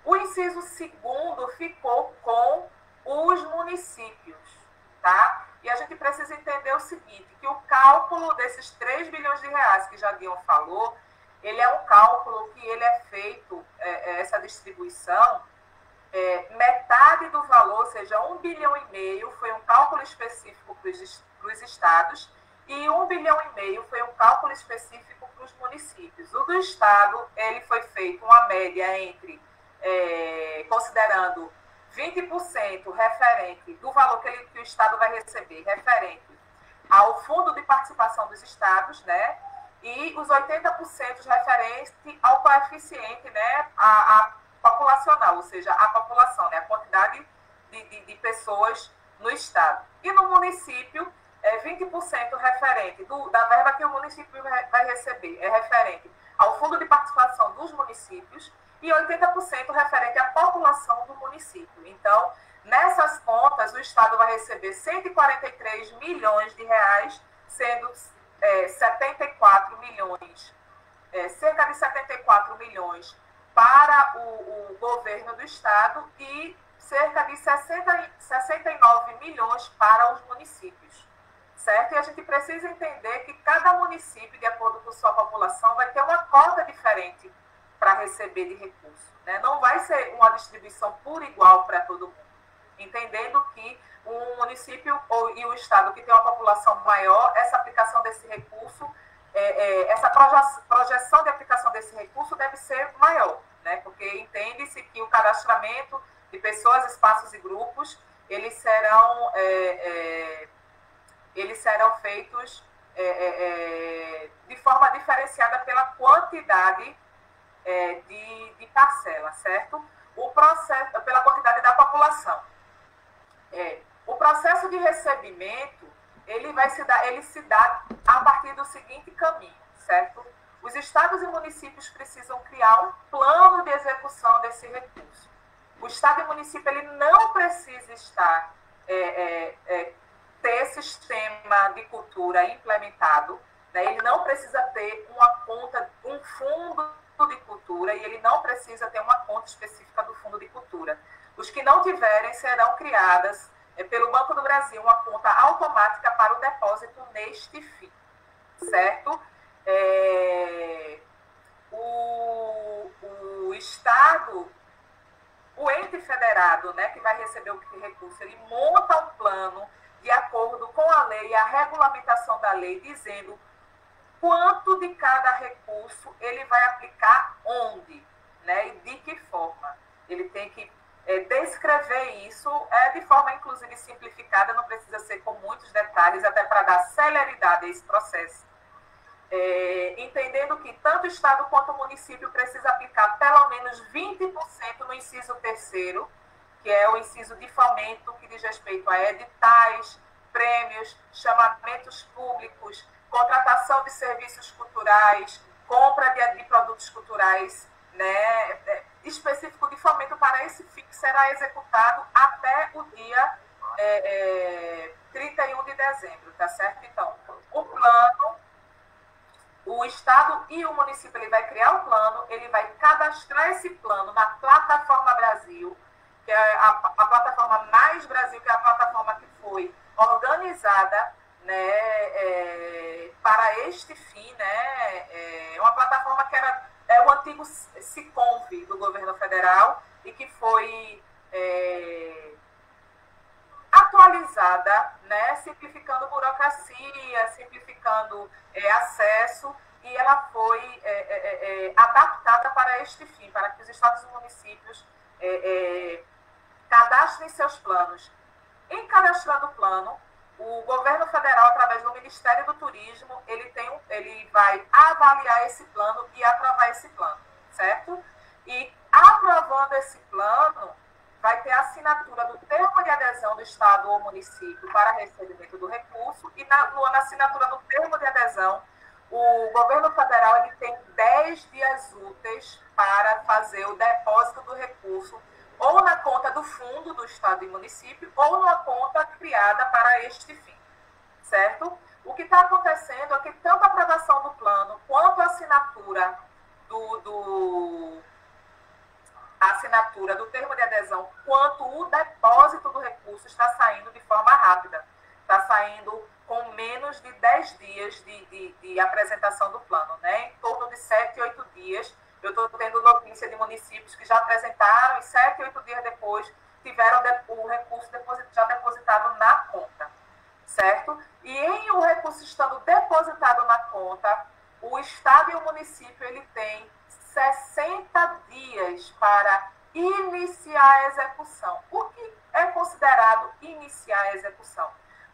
B: O inciso segundo ficou com os municípios, tá? E a gente precisa entender o seguinte, que o cálculo desses 3 bilhões de reais que Jadion falou, ele é um cálculo que ele é feito, essa distribuição, metade do valor, ou seja, 1,5 bilhão, foi um cálculo específico para os estados, e 1,5 bilhão foi um cálculo específico para os municípios. O do estado, ele foi feito uma média entre, considerando 20% referente do valor que o estado vai receber, referente ao fundo de participação dos estados, né? E os 80% referente ao coeficiente, né, a populacional, ou seja, a população, né, a quantidade de pessoas no estado. E no município, 20% referente da verba que o município vai receber, é referente ao fundo de participação dos municípios e 80% referente à população do município. Então, nessas contas, o estado vai receber 143 milhões de reais, sendo 74 milhões, cerca de 74 milhões para o governo do estado e cerca de 69 milhões para os municípios, certo? E a gente precisa entender que cada município, de acordo com sua população, vai ter uma cota diferente para receber de recurso, né? Não vai ser uma distribuição por igual para todo mundo, entendendo que um município e o estado que tem uma população maior, essa aplicação desse recurso, essa projeção de aplicação desse recurso deve ser maior, né? Porque entende-se que o cadastramento de pessoas, espaços e grupos, eles serão feitos de forma diferenciada pela quantidade de parcela, certo? O processo, pela quantidade da população. O processo de recebimento, ele se dá a partir do seguinte caminho, certo? Os estados e municípios precisam criar um plano de execução desse recurso. O estado e município, ele não precisa ter sistema de cultura implementado, né? Ele não precisa ter um fundo de cultura e ele não precisa ter uma conta específica do fundo de cultura. Os que não tiverem serão criadas pelo Banco do Brasil uma conta automática para o depósito neste fim, certo? O Estado, o ente federado, né, que vai receber o recurso, ele monta um plano de acordo com a lei e a regulamentação da lei, dizendo quanto de cada recurso ele vai aplicar onde, né, e de que forma. Ele tem que descrever isso de forma, inclusive, simplificada, não precisa ser com muitos detalhes, até para dar celeridade a esse processo. Entendendo que tanto o Estado quanto o município precisa aplicar pelo menos 20% no inciso 3º, que é o inciso de fomento, que diz respeito a editais, prêmios, chamamentos públicos, contratação de serviços culturais, compra de produtos culturais, né, específico de fomento para esse fim, que será executado até o dia 31 de dezembro, tá certo? Então, o plano, o Estado e o município, ele vai criar o plano, ele vai cadastrar esse plano na Plataforma Brasil, que é a plataforma Mais Brasil, que é a plataforma que foi organizada, né, para este fim, né, uma plataforma que era o antigo SICOMV do governo federal e que foi atualizada, né, simplificando burocracia, simplificando acesso, e ela foi adaptada para este fim, para que os estados e municípios cadastrem seus planos. Em cadastrando o plano, o governo federal, através do Ministério do Turismo, ele vai avaliar esse plano e aprovar esse plano, certo? E aprovando esse plano, vai ter a assinatura do termo de adesão do Estado ou município para recebimento do recurso, e na assinatura do termo de adesão, o governo federal ele tem 10 dias úteis para fazer o depósito do recurso ou na conta do fundo do Estado e município, ou numa conta criada para este fim, certo? O que está acontecendo é que tanto a aprovação do plano quanto a assinatura quanto o depósito do recurso está saindo de forma rápida. Está saindo com menos de 10 dias de apresentação do plano, né? Em torno de 7, 8 dias. Eu estou tendo notícia de municípios que já apresentaram e 7, 8 dias depois tiveram o recurso já depositado na conta, certo? E em o recurso estando depositado na conta, o Estado e o município ele tem 60 dias para iniciar a execução. O que é considerado iniciar a execução?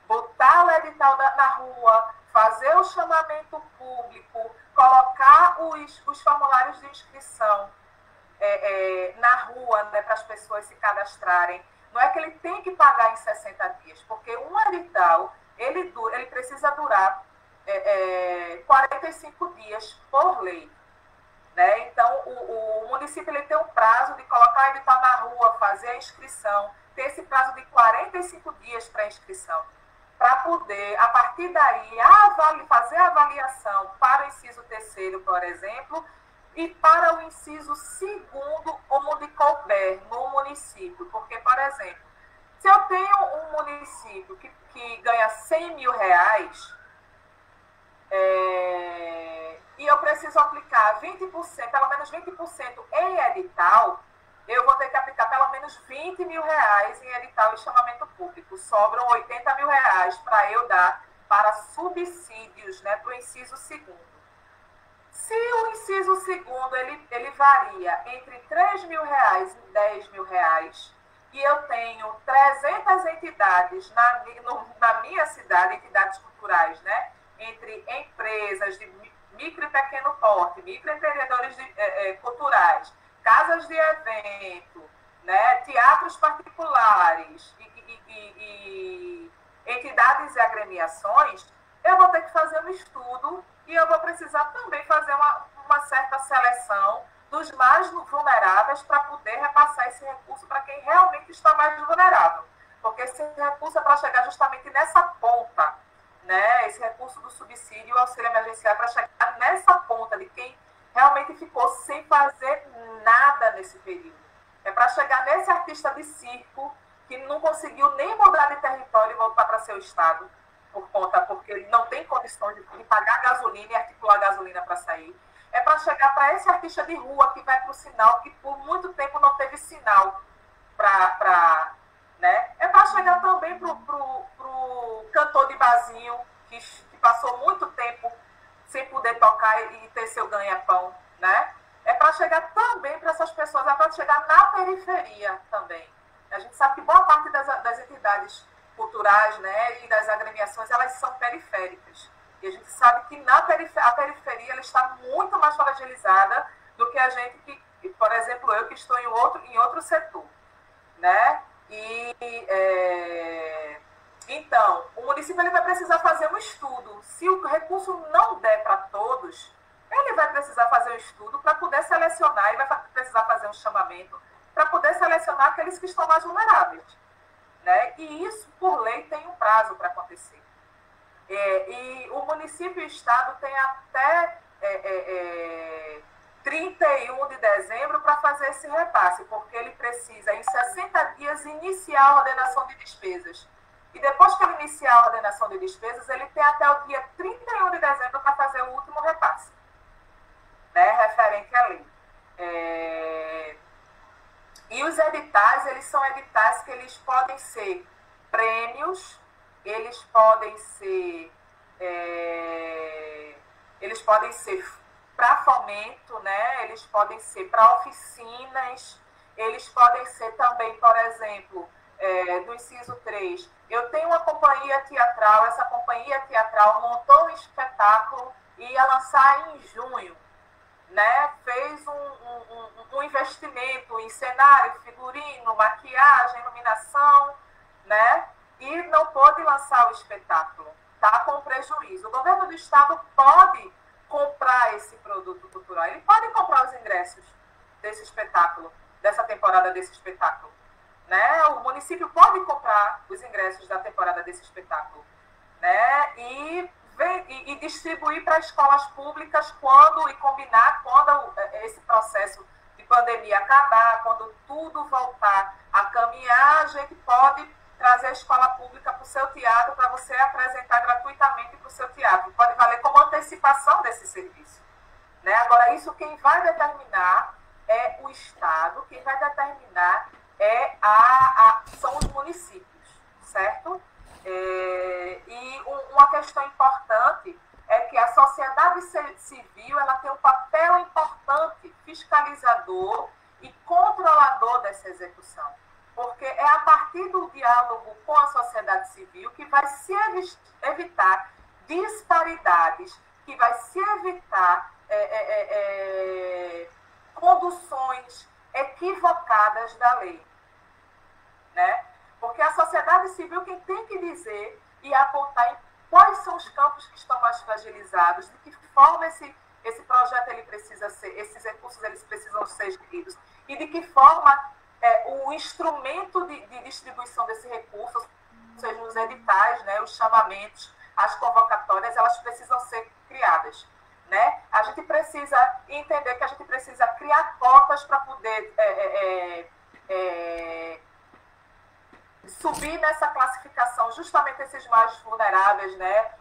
B: Botar o edital na rua, fazer o chamamento público, colocar os formulários de inscrição na rua, né, para as pessoas se cadastrarem. Não é que ele tem que pagar em 60 dias, porque um edital ele precisa durar 45 dias por lei. Né? Então, o município ele tem um prazo de colocar o edital na rua, fazer a inscrição, ter esse prazo de 45 dias para a inscrição, para poder, a partir daí, fazer a avaliação para o inciso 3º, por exemplo, e para o inciso 2º, onde couber no município. Porque, por exemplo, se eu tenho um município que ganha 100 mil reais, e eu preciso aplicar 20%, pelo menos 20% em edital, eu vou ter que aplicar pelo menos 20 mil reais em edital e chamamento público. Sobram 80 mil reais para eu dar para subsídios, né, para o inciso 2º. Se o inciso 2º ele varia entre 3 mil reais e 10 mil reais, e eu tenho 300 entidades na minha cidade, entidades culturais, né, entre empresas de micro e pequeno porte, microempreendedores culturais, casas de evento, né, teatros particulares e entidades e agremiações, eu vou ter que fazer um estudo e eu vou precisar também fazer uma certa seleção dos mais vulneráveis para poder repassar esse recurso para quem realmente está mais vulnerável. Porque esse recurso é para chegar justamente nessa ponta, né? Esse recurso do subsídio e o auxílio emergencial para chegar nessa ponta de quem realmente ficou sem fazer nada nesse período. É para chegar nesse artista de circo que não conseguiu nem mudar de território e voltar para seu estado, porque ele não tem condições de pagar gasolina e articular gasolina para sair. É para chegar para esse artista de rua que vai para o sinal, que por muito tempo não teve sinal né? É para chegar também para o cantor de barzinho, que passou muito tempo sem poder tocar e ter seu ganha-pão, né? É para chegar também para essas pessoas, é para chegar na periferia também. A gente sabe que boa parte das entidades culturais, né, e das agremiações, elas são periféricas. E a gente sabe que a periferia ela está muito mais fragilizada do que a gente que, por exemplo, eu que estou em outro setor, né? Então, o município ele vai precisar fazer um estudo. Se o recurso não der para todos, ele vai precisar fazer um estudo para poder selecionar, ele vai precisar fazer um chamamento para poder selecionar aqueles que estão mais vulneráveis, né? E isso, por lei, tem um prazo para acontecer. E o município e o Estado têm até 31 de dezembro para fazer esse repasse, porque ele precisa, em 60 dias, iniciar a ordenação de despesas. E depois que ele iniciar a ordenação de despesas, ele tem até o dia 31 de dezembro para fazer o último repasse, né, referente à lei. E os editais, eles são editais que eles podem ser prêmios, eles podem ser para fomento, né? Eles podem ser para oficinas, eles podem ser também, por exemplo, do inciso 3. Eu tenho uma companhia teatral, essa companhia teatral montou um espetáculo e ia lançar em junho, né? Fez um investimento em cenário, figurino, maquiagem, iluminação, né? E não pôde lançar o espetáculo, está com prejuízo. O governo do estado pode comprar esse produto cultural, ele pode comprar os ingressos desse espetáculo, dessa temporada desse espetáculo, né? O município pode comprar os ingressos da temporada desse espetáculo, né? E distribuir para escolas públicas quando esse processo de pandemia acabar, quando tudo voltar a caminhar, a gente pode trazer a escola pública para o seu teatro, para você apresentar gratuitamente para o seu teatro. Pode valer como antecipação desse serviço. Né? Agora, isso quem vai determinar é o Estado, quem vai determinar são os municípios, certo? E uma questão importante é que a sociedade civil ela tem um papel importante, fiscalizador e controlador dessa execução. Porque é a partir do diálogo com a sociedade civil que vai se evitar disparidades, que vai se evitar conduções equivocadas da lei. Né? Porque a sociedade civil quem tem que dizer e apontar em quais são os campos que estão mais fragilizados, de que forma esse projeto ele precisa ser, esses recursos eles precisam ser geridos, e de que forma o instrumento de distribuição desse recurso, ou seja, os editais, né, os chamamentos, as convocatórias, elas precisam ser criadas. Né? A gente precisa entender que a gente precisa criar cotas para poder subir nessa classificação justamente esses mais vulneráveis, né?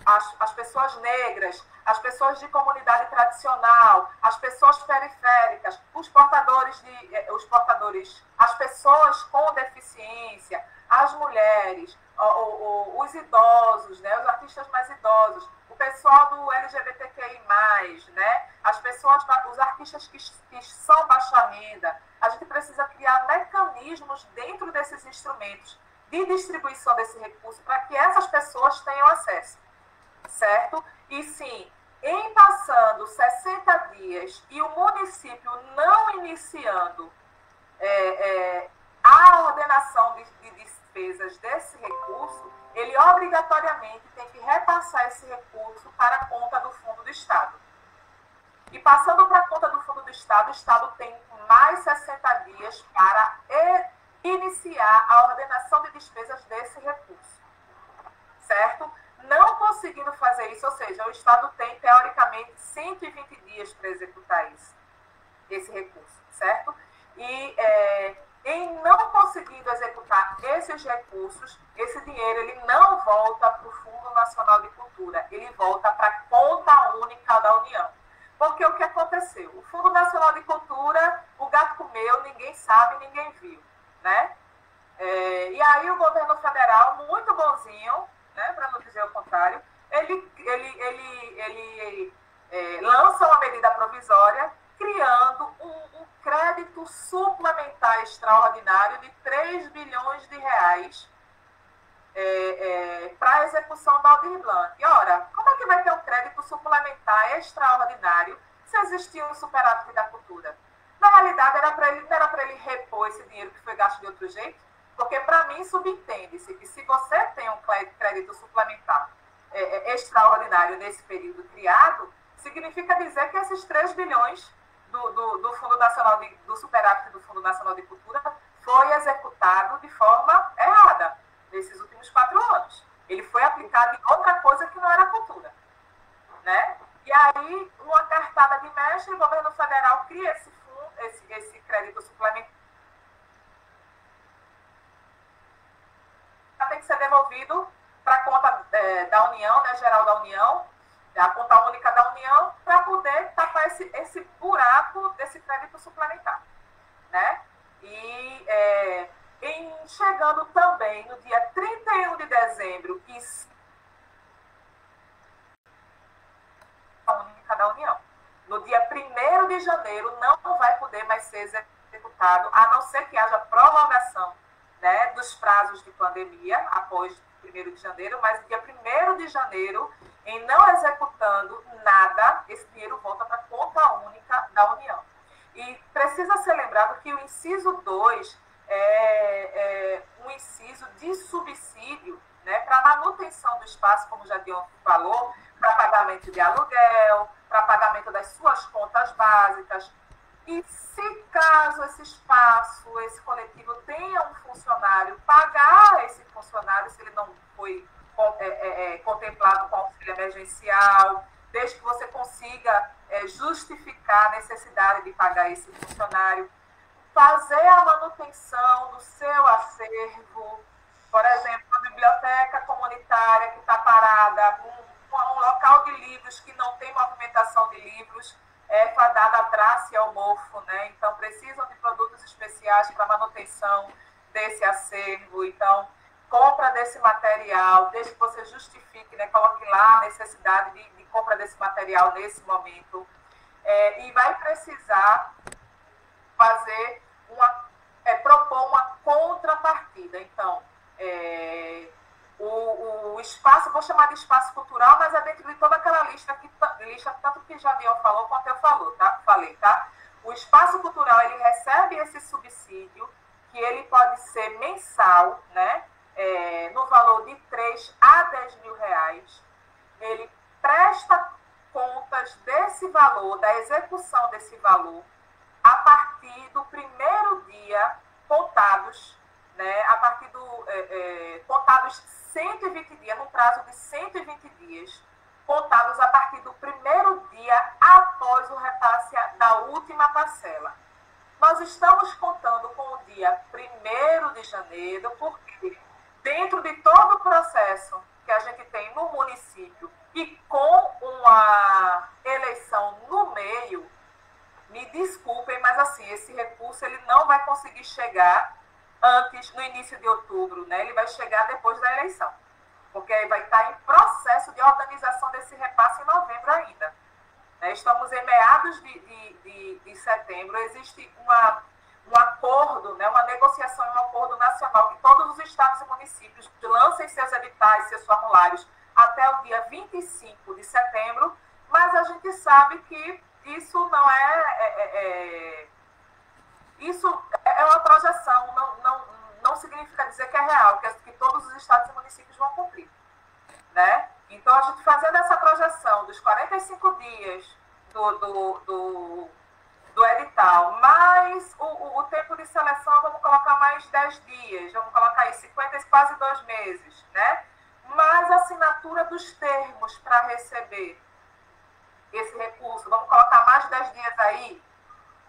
B: As pessoas negras, as pessoas de comunidade tradicional, as pessoas periféricas, as pessoas com deficiência, as mulheres, os idosos, né? Os artistas mais idosos, o pessoal do LGBTQI+, né? Os artistas que são baixa renda. A gente precisa criar mecanismos dentro desses instrumentos de distribuição desse recurso para que essas pessoas tenham acesso, certo? E sim, em passando 60 dias e o município não iniciando a ordenação de despesas desse recurso, ele obrigatoriamente tem que repassar esse recurso para a conta do Fundo do Estado. E passando para a conta do Fundo do Estado, o Estado tem mais 60 dias para iniciar a ordenação de despesas desse recurso. Certo? Não conseguindo fazer isso, ou seja, o Estado tem, teoricamente, 120 dias para executar esse recurso. Certo? E em não conseguindo executar esses recursos, esse dinheiro ele não volta para o Fundo Nacional de Cultura, ele volta para a conta única da União. Porque o que aconteceu? O Fundo Nacional de Cultura, o gato comeu, ninguém sabe, ninguém viu. Né? E aí o governo federal, muito bonzinho, né, para não dizer o contrário, ele lança uma medida provisória criando um crédito suplementar extraordinário de 3 bilhões de reais para a execução da Aldir Blanc. E, ora, como é que vai ter um crédito suplementar extraordinário se existia um superávit da cultura? Na realidade, não era para ele repor esse dinheiro que foi gasto de outro jeito, porque, para mim, subentende-se que se você tem um crédito suplementar extraordinário nesse período criado, significa dizer que esses 3 bilhões do Fundo Nacional do superávit do Fundo Nacional de Cultura foi executado de forma errada nesses últimos 4 anos. Ele foi aplicado em outra coisa que não era cultura. Né? E aí, uma cartada de mestre, o governo federal cria esse crédito suplementar. Tem que ser devolvido para a conta da União, né, geral da União, a conta única da União, para poder tapar esse buraco desse crédito suplementar. Né? E chegando também no dia 31 de dezembro, a única da União. No dia 1º de janeiro não vai poder mais ser executado, a não ser que haja prorrogação, né, dos prazos de pandemia após 1º de janeiro, mas dia 1º de janeiro, em não executando nada, esse dinheiro volta para a conta única da União. E precisa ser lembrado que o inciso 2 é um inciso de subsídio, né, para manutenção do espaço, como já Dion falou, para pagamento de aluguel, para pagamento das suas contas básicas. E se caso esse espaço, esse coletivo tenha um funcionário, pagar esse funcionário se ele não foi contemplado com auxílio emergencial, desde que você consiga justificar a necessidade de pagar esse funcionário, fazer a manutenção do seu acervo, por exemplo, a biblioteca comunitária que está parada, um local de livros que não tem movimentação de livros, fadada a traça e ao mofo, né? Então, precisam de produtos especiais para manutenção desse acervo. Então, compra desse material, desde que você justifique, né? Coloque lá a necessidade de compra desse material nesse momento. E vai precisar fazer propor uma contrapartida. Então, o espaço, vou chamar de espaço cultural, mas é dentro de toda aquela lista tanto que Jadiel falou quanto eu falei, tá? O espaço cultural, ele recebe esse subsídio, que ele pode ser mensal, né? No valor de 3 a 10 mil reais. Ele presta contas desse valor, da execução desse valor, a partir do primeiro dia contados, né, a partir contados 120 dias, no prazo de 120 dias, contados a partir do primeiro dia após o repasse da última parcela. Nós estamos contando com o dia 1º de janeiro, porque dentro de todo o processo que a gente tem no município e com uma eleição no meio, me desculpem, mas assim, esse recurso ele não vai conseguir chegar no início de outubro, né? Ele vai chegar depois da eleição, porque aí vai estar em processo de organização desse repasse em novembro ainda. Estamos em meados de setembro, existe um acordo, né? Uma negociação, um acordo nacional que todos os estados e municípios lancem seus editais, seus formulários até o dia 25 de setembro, mas a gente sabe que isso não isso é uma projeção, não significa dizer que é real, que todos os estados e municípios vão cumprir, né? Então, a gente fazendo essa projeção dos 45 dias do edital, mais o tempo de seleção, vamos colocar mais 10 dias, vamos colocar aí 50, quase 2 meses, né? Mais a assinatura dos termos para receber esse recurso, vamos colocar mais 10 dias aí,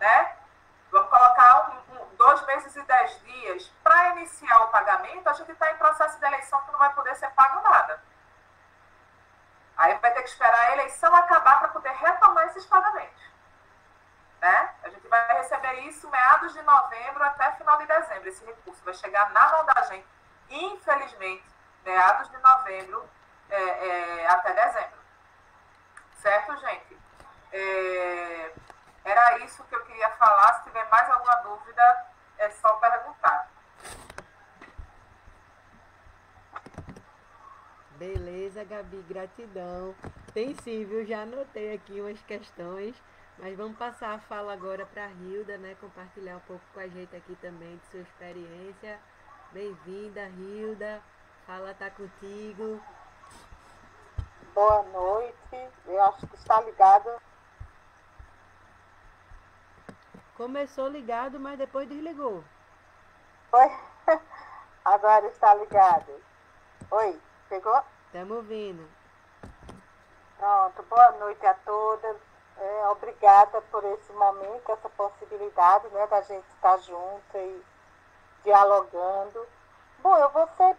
B: né? Vamos colocar 2 meses e 10 dias para iniciar o pagamento. A gente está em processo de eleição que não vai poder ser pago nada. Aí vai ter que esperar a eleição acabar para poder retomar esses pagamentos, né? A gente vai receber isso meados de novembro até final de dezembro. Esse recurso vai chegar na mão da gente, infelizmente, meados de novembro até dezembro. Certo, gente? Era isso que eu queria falar. Se tiver mais alguma dúvida, é só perguntar.
A: Beleza, Gabi, gratidão. Tem sim, viu? Já anotei aqui umas questões, mas vamos passar a fala agora para a Hilda, né? Compartilhar um pouco com a gente aqui também de sua experiência. Bem-vinda, Hilda. Fala, tá contigo.
D: Boa noite. Eu acho que está ligado.
A: Começou ligado, mas depois desligou.
D: Oi? Agora está ligado. Oi, pegou?
A: Estamos ouvindo.
D: Pronto, boa noite a todas. Obrigada por esse momento, essa possibilidade, né, da gente estar junto e dialogando. Bom, eu vou ser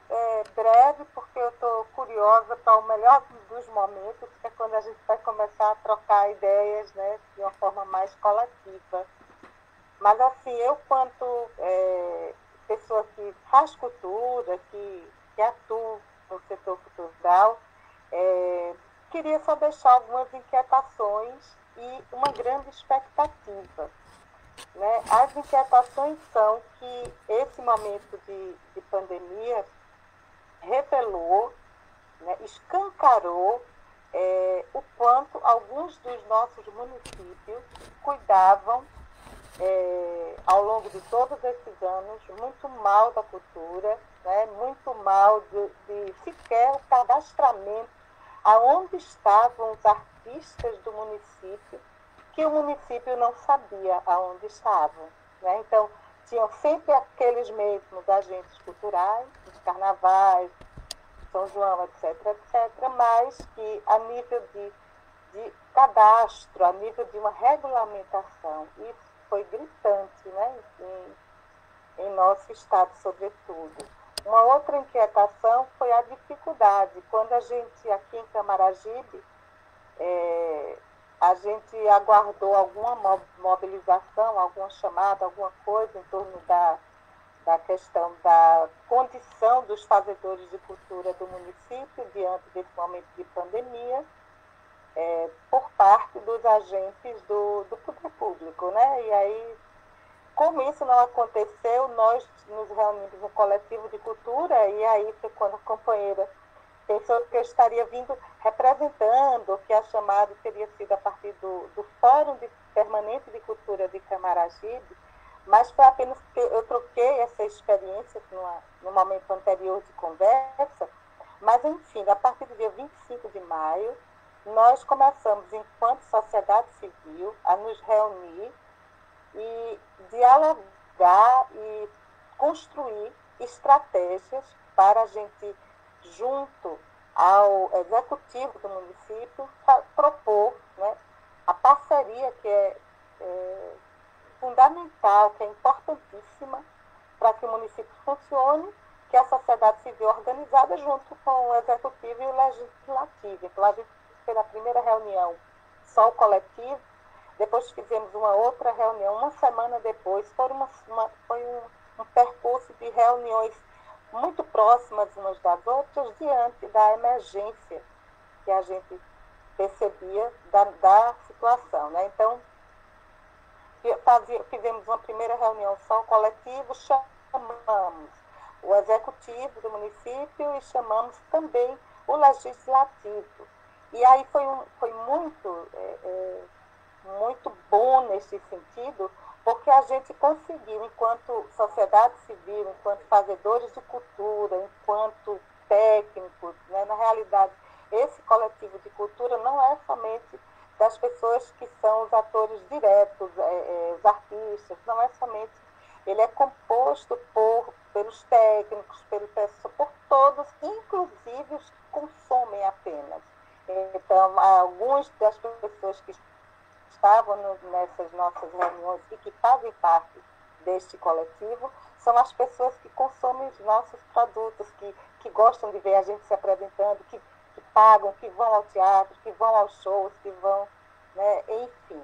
D: breve, porque eu estou curiosa para o melhor dos momentos, que é quando a gente vai começar a trocar ideias, né, de uma forma mais coletiva. Mas, assim, eu, quanto pessoa que faz cultura, que atua no setor cultural, queria só deixar algumas inquietações e uma grande expectativa, né? As inquietações são que esse momento de pandemia revelou, né, escancarou o quanto alguns dos nossos municípios cuidavam, ao longo de todos esses anos, muito mal da cultura, né, muito mal de sequer o cadastramento, aonde estavam os artistas do município, que o município não sabia aonde estavam, né? Então, tinham sempre aqueles mesmos agentes culturais, os carnavais, São João, etc., etc., mas que, a nível de de cadastro, a nível de uma regulamentação. Isso foi gritante, né, em nosso estado, sobretudo. Uma outra inquietação foi a dificuldade. Quando a gente, aqui em Camaragibe, a gente aguardou alguma mobilização, alguma chamada, alguma coisa em torno da questão da condição dos fazedores de cultura do município diante desse momento de pandemia, por parte dos agentes do poder público, né? E aí, como isso não aconteceu, nós nos reunimos no coletivo de cultura, e aí foi quando a companheira pensou que eu estaria vindo representando, que a chamada teria sido a partir do Fórum Permanente de Cultura de Camaragibe, mas foi apenas que eu troquei essa experiência no momento anterior de conversa, mas enfim, a partir do dia 25 de maio, nós começamos, enquanto sociedade civil, a nos reunir e dialogar e construir estratégias para a gente, junto ao executivo do município, propor, né, a parceria que é fundamental, que é importantíssima para que o município funcione, que é a sociedade civil organizada junto com o executivo e o legislativo. Então, a gente fez a primeira reunião só o coletivo, depois fizemos uma outra reunião, uma semana depois, foi um percurso de reuniões muito próximas umas das outras, diante da emergência que a gente percebia da situação, né? Então, fizemos uma primeira reunião só coletivo, chamamos o executivo do município e chamamos também o legislativo. E aí foi muito bom nesse sentido, porque a gente conseguiu, enquanto sociedade civil, enquanto fazedores de cultura, enquanto técnicos, né, na realidade, esse coletivo de cultura não é somente das pessoas que são os atores diretos, os artistas, não é somente, ele é composto pelos técnicos, por todos, inclusive os que consomem apenas. Então, algumas das pessoas que estavam nessas nossas reuniões e que fazem parte deste coletivo são as pessoas que consomem os nossos produtos, que gostam de ver a gente se apresentando, que pagam, que vão ao teatro, que vão aos shows, que vão, né, enfim.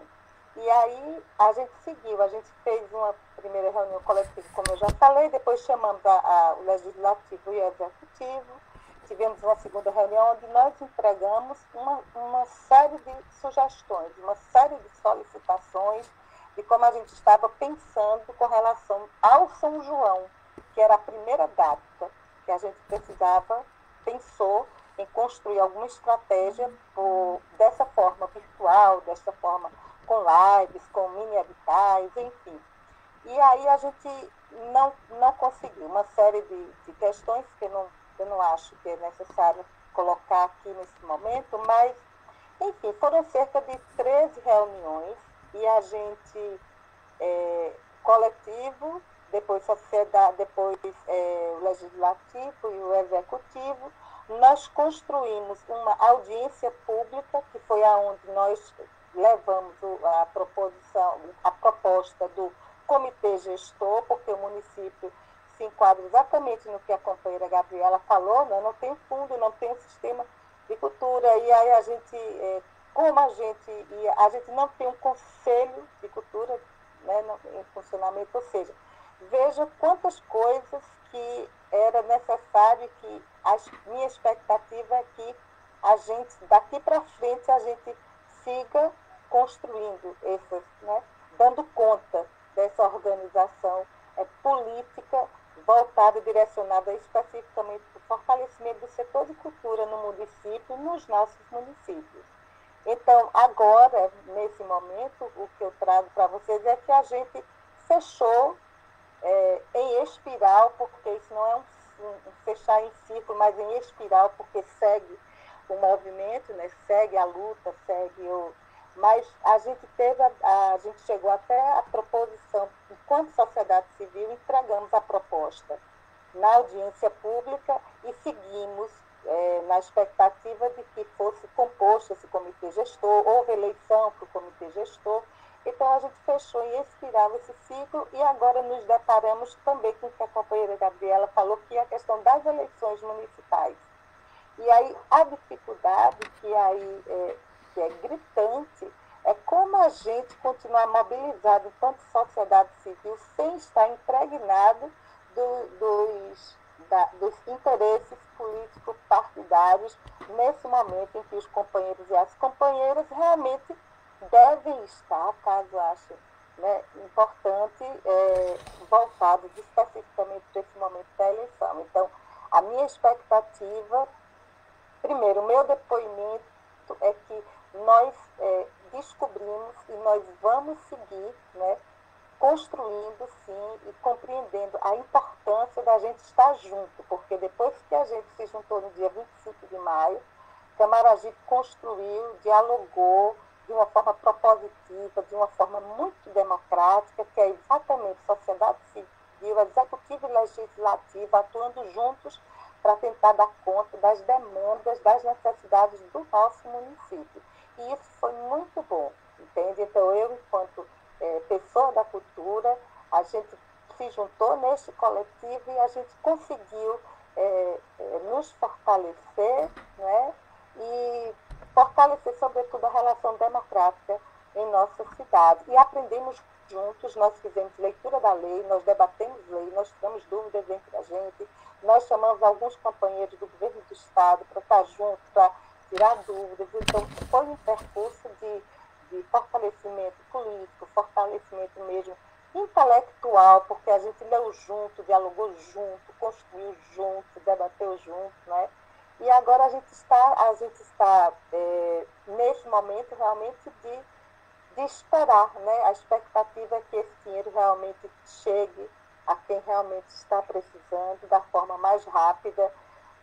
D: E aí a gente seguiu, a gente fez uma primeira reunião coletiva, como eu já falei, depois chamamos o legislativo e o executivo, tivemos uma segunda reunião onde nós entregamos uma série de sugestões, uma série de solicitações de como a gente estava pensando com relação ao São João, que era a primeira data que a gente pensou em construir alguma estratégia dessa forma virtual, dessa forma com lives, com mini editais, enfim. E aí a gente não conseguiu uma série de questões que eu não acho que é necessário colocar aqui nesse momento, mas, enfim, foram cerca de 13 reuniões e a gente, coletivo, depois sociedade, depois o legislativo e o executivo, nós construímos uma audiência pública, que foi aonde nós levamos a proposta do comitê gestor, porque o município se enquadra exatamente no que a companheira Gabriela falou, né? Não tem fundo, não tem sistema de cultura, e aí a gente, como a gente não tem um conselho de cultura, né, em funcionamento, ou seja, veja quantas coisas que era necessário, que a minha expectativa é que a gente, daqui para frente, a gente siga construindo essas, né, dando conta dessa organização política voltada e direcionada especificamente para o fortalecimento do setor de cultura no município, nos nossos municípios. Então, agora, nesse momento, o que eu trago para vocês é que a gente fechou em espiral, porque isso não é um fechar em círculo, mas em espiral, porque segue o movimento, né? Segue a luta, mas a gente chegou até a proposição, enquanto sociedade civil, entregamos a proposta na audiência pública e seguimos na expectativa de que fosse composto esse comitê gestor, houve eleição para o comitê gestor. Então, a gente fechou em espiral esse ciclo e agora nos deparamos também com o que a companheira Gabriela falou, que é a questão das eleições municipais. E aí, a dificuldade que é gritante é como a gente continuar mobilizado enquanto sociedade civil sem estar impregnado dos interesses políticos partidários nesse momento em que os companheiros e as companheiras realmente devem estar, caso ache, né, importante, voltados especificamente para esse momento da eleição. Então, a minha expectativa, primeiro, o meu depoimento é que nós descobrimos e nós vamos seguir, né, construindo, sim, e compreendendo a importância da gente estar junto, porque depois que a gente se juntou no dia 25 de maio, Camaragibe construiu, dialogou de uma forma propositiva, de uma forma muito democrática, que é exatamente sociedade civil, executiva e legislativa, atuando juntos para tentar dar conta das demandas, das necessidades do nosso município. E isso foi muito bom, entende? Então, eu, enquanto pessoa da cultura, a gente se juntou neste coletivo e a gente conseguiu nos fortalecer, né? E fortalecer, sobretudo, a relação democrática em nossa cidade. E aprendemos juntos, nós fizemos leitura da lei, nós debatemos lei, nós tivemos dúvidas entre a gente, nós chamamos alguns companheiros do governo do Estado para estar junto, para tirar dúvidas. Então, foi um percurso de fortalecimento político, fortalecimento mesmo intelectual, porque a gente leu junto, dialogou junto, construiu junto, debateu junto, né? E agora a gente está nesse momento realmente de esperar, né? A expectativa é que esse dinheiro realmente chegue a quem realmente está precisando da forma mais rápida,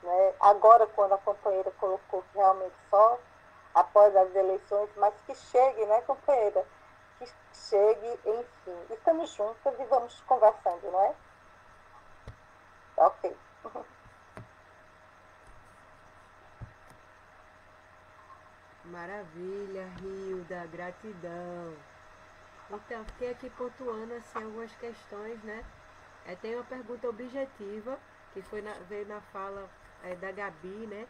D: né? Agora, quando a companheira colocou que realmente só após as eleições, mas que chegue, né, companheira? Que chegue, enfim. Estamos juntas e vamos conversando, não é? Ok.
A: Maravilha, Hilda, gratidão. Então, fiquei aqui pontuando assim, algumas questões, né? Tem uma pergunta objetiva, que veio na fala da Gabi, né?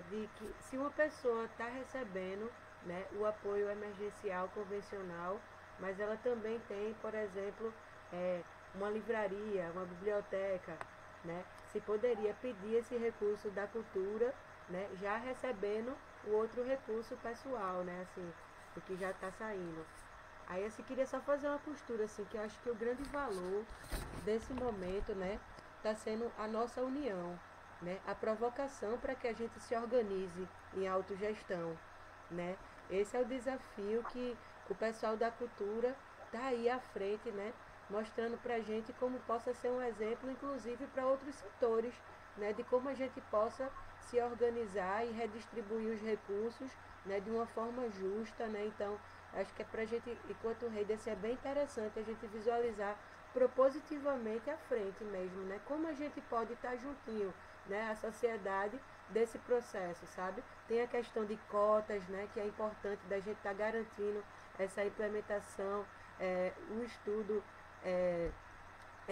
A: De que se uma pessoa está recebendo, né, o apoio emergencial convencional, mas ela também tem, por exemplo, uma livraria, uma biblioteca, né? Se poderia pedir esse recurso da cultura, né, já recebendo o outro recurso pessoal, né, assim, o que já está saindo. Aí assim, queria só fazer uma costura, assim, que eu acho que o grande valor desse momento, né, está sendo a nossa união, né, a provocação para que a gente se organize em autogestão, né. Esse é o desafio que o pessoal da cultura está aí à frente, né, mostrando para a gente como possa ser um exemplo, inclusive para outros setores, né, de como a gente possa se organizar e redistribuir os recursos, né, de uma forma justa, né. Então, acho que é para a gente, enquanto rede, assim, é bem interessante a gente visualizar propositivamente à frente mesmo, né, como a gente pode estar juntinho, né, a sociedade desse processo, sabe? Tem a questão de cotas, né, que é importante da gente estar garantindo essa implementação, o estudo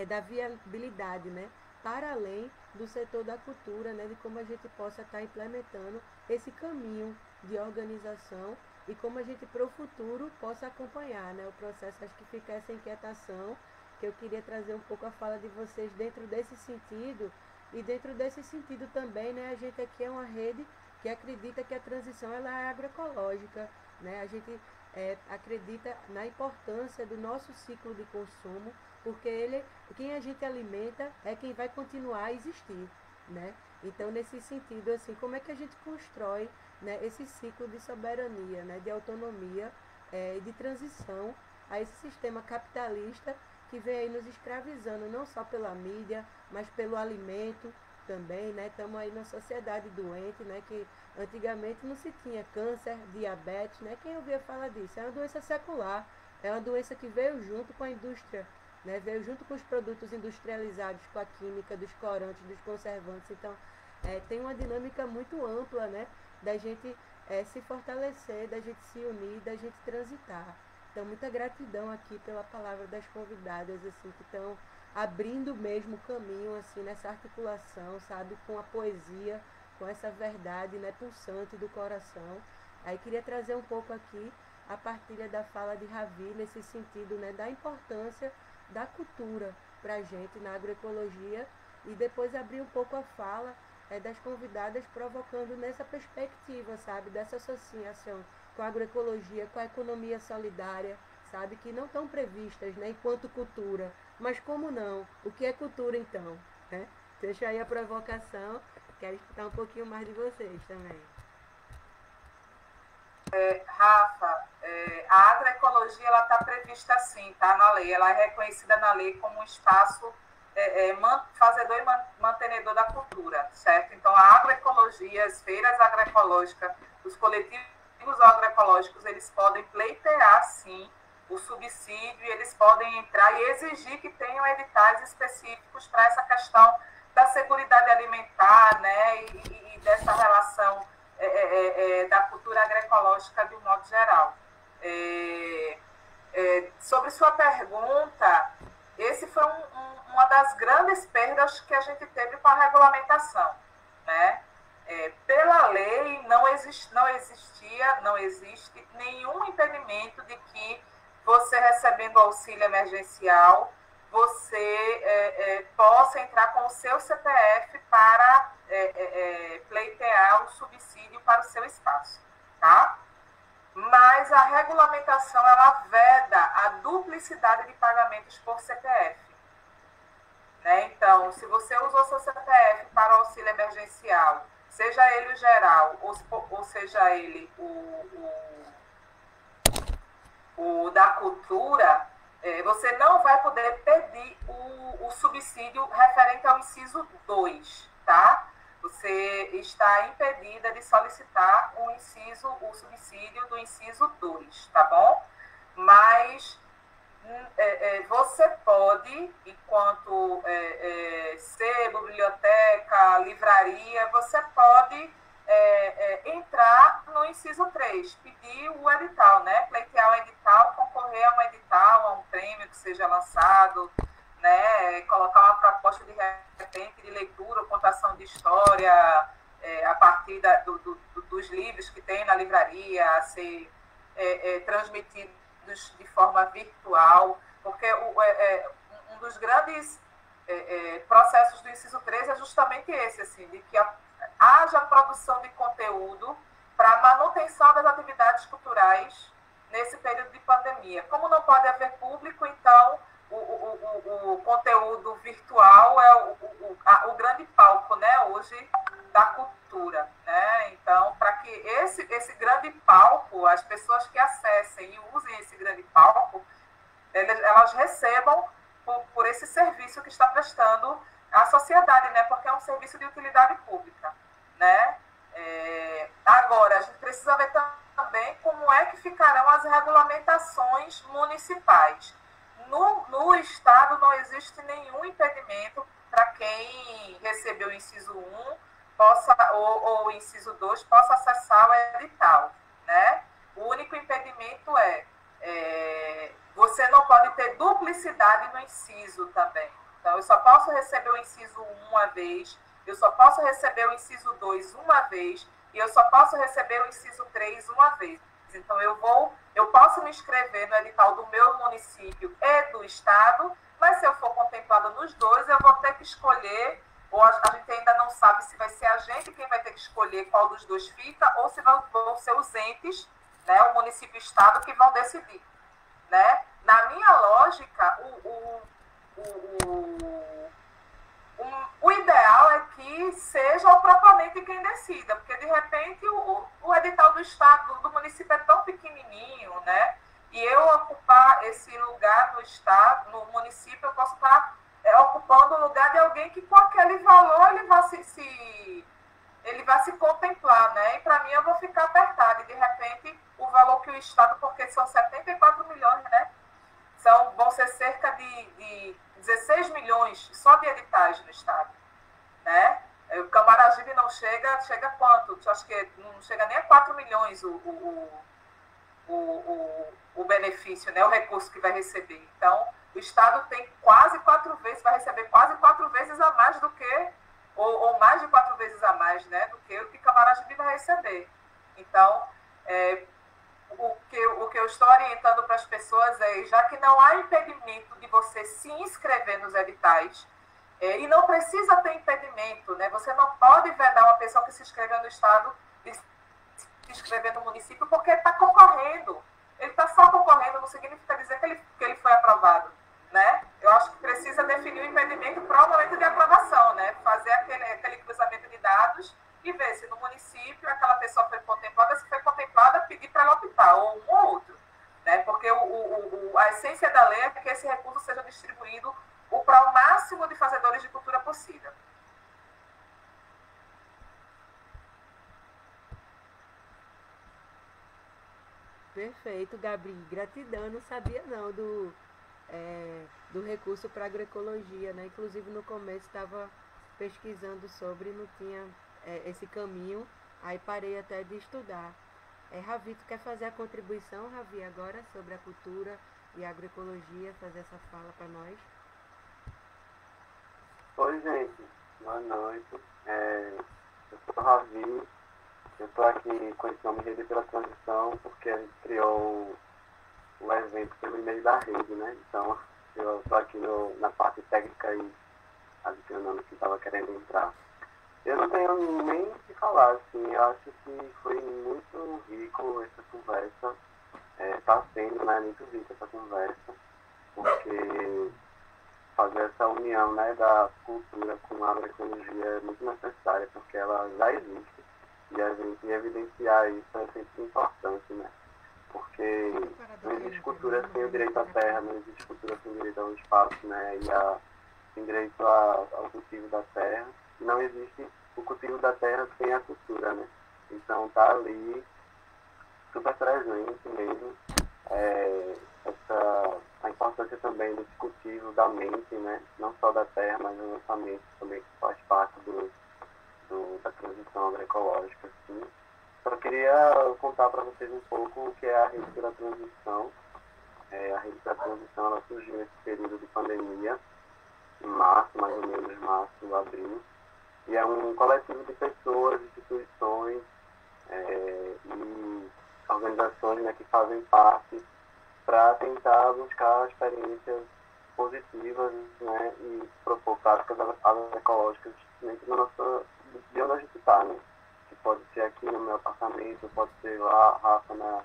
A: da viabilidade, né, para além do setor da cultura, né, de como a gente possa estar implementando esse caminho de organização e como a gente para o futuro possa acompanhar, né, o processo. Acho que fica essa inquietação que eu queria trazer um pouco a fala de vocês dentro desse sentido e dentro desse sentido também, né, a gente aqui é uma rede que acredita que a transição ela é agroecológica, né, a gente acredita na importância do nosso ciclo de consumo, porque quem a gente alimenta é quem vai continuar a existir, né? Então, nesse sentido, assim, como é que a gente constrói, né, esse ciclo de soberania, né, de autonomia e de transição a esse sistema capitalista que vem aí nos escravizando, não só pela mídia, mas pelo alimento também, né? Estamos aí na sociedade doente, né? Que antigamente não se tinha câncer, diabetes, né? Quem ouvia falar disso? É uma doença secular, é uma doença que veio junto com a indústria, né? Veio junto com os produtos industrializados, com a química, dos corantes, dos conservantes. Então, tem uma dinâmica muito ampla, né? Da gente se fortalecer, da gente se unir, da gente transitar. Então, muita gratidão aqui pela palavra das convidadas, assim, que estão abrindo mesmo o caminho, assim, nessa articulação, sabe? Com a poesia, com essa verdade, né? Pulsante do coração. Aí queria trazer um pouco aqui a partilha da fala de Ravi, nesse sentido, né? Da importância da cultura para a gente na agroecologia, e depois abrir um pouco a fala das convidadas, provocando nessa perspectiva, sabe, dessa associação com a agroecologia, com a economia solidária, sabe, que não estão previstas, né, enquanto cultura. Mas como não? O que é cultura, então? Né? Deixa aí a provocação, quero escutar um pouquinho mais de vocês também.
B: Rafa, a agroecologia está prevista sim, tá, na lei. Ela é reconhecida na lei como um espaço fazedor e mantenedor da cultura, certo? Então, a agroecologia, as feiras agroecológicas, os coletivos agroecológicos, eles podem pleitear, sim, o subsídio, e eles podem entrar e exigir que tenham editais específicos para essa questão da seguridade alimentar, né, e dessa relação da cultura agroecológica de um modo geral. Sobre sua pergunta, esse foi uma das grandes perdas que a gente teve com a regulamentação, né? Pela lei, não existe nenhum impedimento de que você, recebendo auxílio emergencial, você possa entrar com o seu CPF para pleitear o subsídio para o seu espaço, tá? Mas a regulamentação, ela veda a duplicidade de pagamentos por CPF. Né? Então, se você usou seu CPF para o auxílio emergencial, seja ele o geral, ou seja ele o da cultura, você não vai poder pedir o subsídio referente ao inciso 2, tá? Você está impedida de solicitar o subsídio do inciso 2, tá bom? Mas você pode, enquanto sebo, biblioteca, livraria, você pode entrar no inciso 3, pedir o edital, né? Pleitear o edital, concorrer a um edital, a um prêmio que seja lançado, né? Colocar uma proposta de repente de leitura, contação de história, a partir dos livros que tem na livraria, a ser transmitidos de forma virtual, porque um dos grandes processos do inciso 3 é justamente esse, assim, de que haja produção de conteúdo para a manutenção das atividades culturais nesse período de pandemia. Como não pode haver público, então o conteúdo virtual é o grande palco, né, hoje, da cultura. Né? Então, para que esse grande palco, as pessoas que acessem e usem esse grande palco, elas recebam por esse serviço que está prestando à sociedade, né? Porque é um serviço de utilidade pública. Né? Agora, a gente precisa ver também como é que ficarão as regulamentações municipais. No Estado não existe nenhum impedimento para quem recebeu o inciso 1 ou o inciso 2 possa acessar o edital. Né? O único impedimento você não pode ter duplicidade no inciso também. Então, eu só posso receber o inciso 1 uma vez, eu só posso receber o inciso 2 uma vez, e eu só posso receber o inciso 3 uma vez. Então, eu posso me inscrever no edital do meu município e do Estado, mas se eu for contemplada nos dois, eu vou ter que escolher, ou a gente ainda não sabe se vai ser a gente quem vai ter que escolher qual dos dois fica, ou se vão ser os entes, né, o município e o Estado, que vão decidir. Né? Na minha lógica, o ideal é que seja o proponente quem decida, porque de repente o edital do Estado, do município é tão pequenininho, né? E eu ocupar esse lugar no Estado, no município, eu posso estar ocupando o lugar de alguém que com aquele valor ele vai se contemplar, né? E para mim eu vou ficar apertada, e de repente o valor que o Estado, porque são 74 milhões, né? Vão ser cerca de 16 milhões só de editais no Estado. Né? O Camaragibe não chega quanto? Eu acho que não chega nem a 4 milhões o benefício, né, o recurso que vai receber. Então, o Estado tem quase 4 vezes, vai receber quase 4 vezes a mais do que, ou mais de 4 vezes a mais, né, do que o que Camaragibe vai receber. Então, o que eu estou orientando para as pessoas é, já que não há impedimento de você se inscrever nos editais, e não precisa ter impedimento, né? Você não pode vedar uma pessoa que se inscreveu no Estado de se inscrever no município porque está concorrendo. Ele está só concorrendo, não significa dizer que ele foi aprovado, né? Eu acho que precisa definir o impedimento para o momento de aprovação, né? Fazer aquele cruzamento de dados e ver se no município aquela pessoa foi contemplada, se foi contemplada, pedir para ela optar, ou um ou outro, né? Porque a essência da lei é que esse recurso seja distribuído para o máximo de fazedores de cultura possível.
A: Perfeito, Gabi. Gratidão. Não sabia não do recurso para agroecologia, né? Inclusive no começo estava pesquisando sobre, não tinha esse caminho, aí parei até de estudar. Ravi, tu quer fazer a contribuição, Ravi, agora sobre a cultura e a agroecologia, fazer essa fala para nós?
E: Oi, gente. Boa noite. Eu sou o Ravi. Eu estou aqui com esse nome Rede pela Transição porque a gente criou o evento pelo e-mail da rede, né? Então, eu estou aqui na parte técnica e adicionando que estava querendo entrar. Eu não tenho nem o que falar, assim. Eu acho que foi muito rico essa conversa. Está sendo, né, muito rica essa conversa, porque fazer essa união, né, da cultura com a agroecologia é muito necessária, porque ela já existe, e a gente evidenciar isso é sempre importante, né? Porque não existe cultura sem o direito à terra, não existe cultura sem o direito ao espaço, né, sem direito ao cultivo da terra, e não existe o cultivo da terra sem a cultura, né? Então tá ali super presente mesmo a importância também desse cultivo da mente, né? Não só da terra, mas da nossa mente também, que faz parte da transição agroecológica. Assim. Só queria contar para vocês um pouco o que é a Rede pela Transição. A Rede pela Transição ela surgiu nesse período de pandemia, em março, mais ou menos março, abril, e é um coletivo de pessoas, instituições e organizações, né, que fazem parte para tentar buscar experiências positivas, né, e propor práticas agroecológicas dentro da nossa, de onde a gente está, né? Que pode ser aqui no meu apartamento, pode ser lá, Rafa, na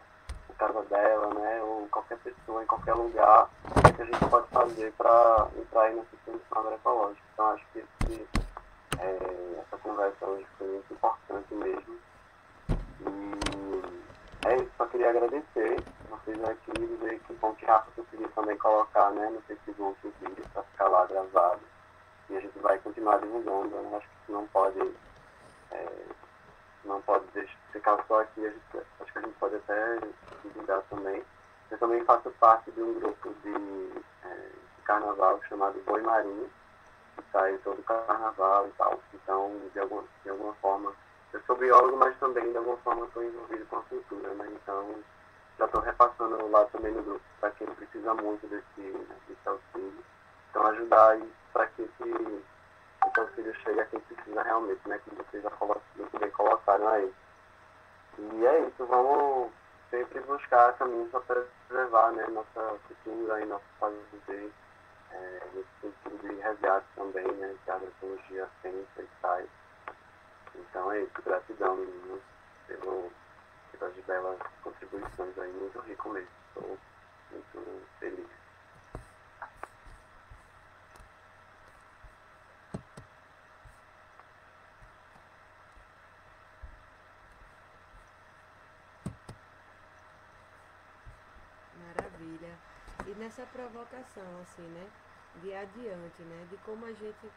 E: casa dela, né, ou qualquer pessoa, em qualquer lugar, que a gente pode fazer para entrar aí nessa transição agroecológica. Então, acho que essa conversa hoje foi muito importante mesmo. E é isso, só queria agradecer vocês aqui, dizer que bom que Rafa conseguiu também colocar, né, no Facebook o vídeo para ficar lá gravado. E a gente vai continuar divulgando, né? Acho que não pode ficar só aqui, acho que a gente pode até divulgar também. Eu também faço parte de um grupo de carnaval chamado Boi Marinho, que sai todo carnaval e tal. Então, de alguma forma, eu sou biólogo, mas também de alguma forma estou envolvido com a cultura, né? Então, já estou repassando lá também no grupo para quem precisa muito desse auxílio. Então, ajudar aí para que esse auxílio chegue a quem precisa realmente, né? Como vocês já muito bem colocaram aí. E é isso, vamos sempre buscar caminhos para preservar, né, nossa cultura e nosso fazer, nesse sentido de resgate também, né, que a agroecologia pensa e faz. Então é isso, gratidão, meninos, pelas belas contribuições aí, muito rico mesmo, estou muito feliz.
A: Maravilha. E nessa provocação, assim, né, de adiante, né, de como a gente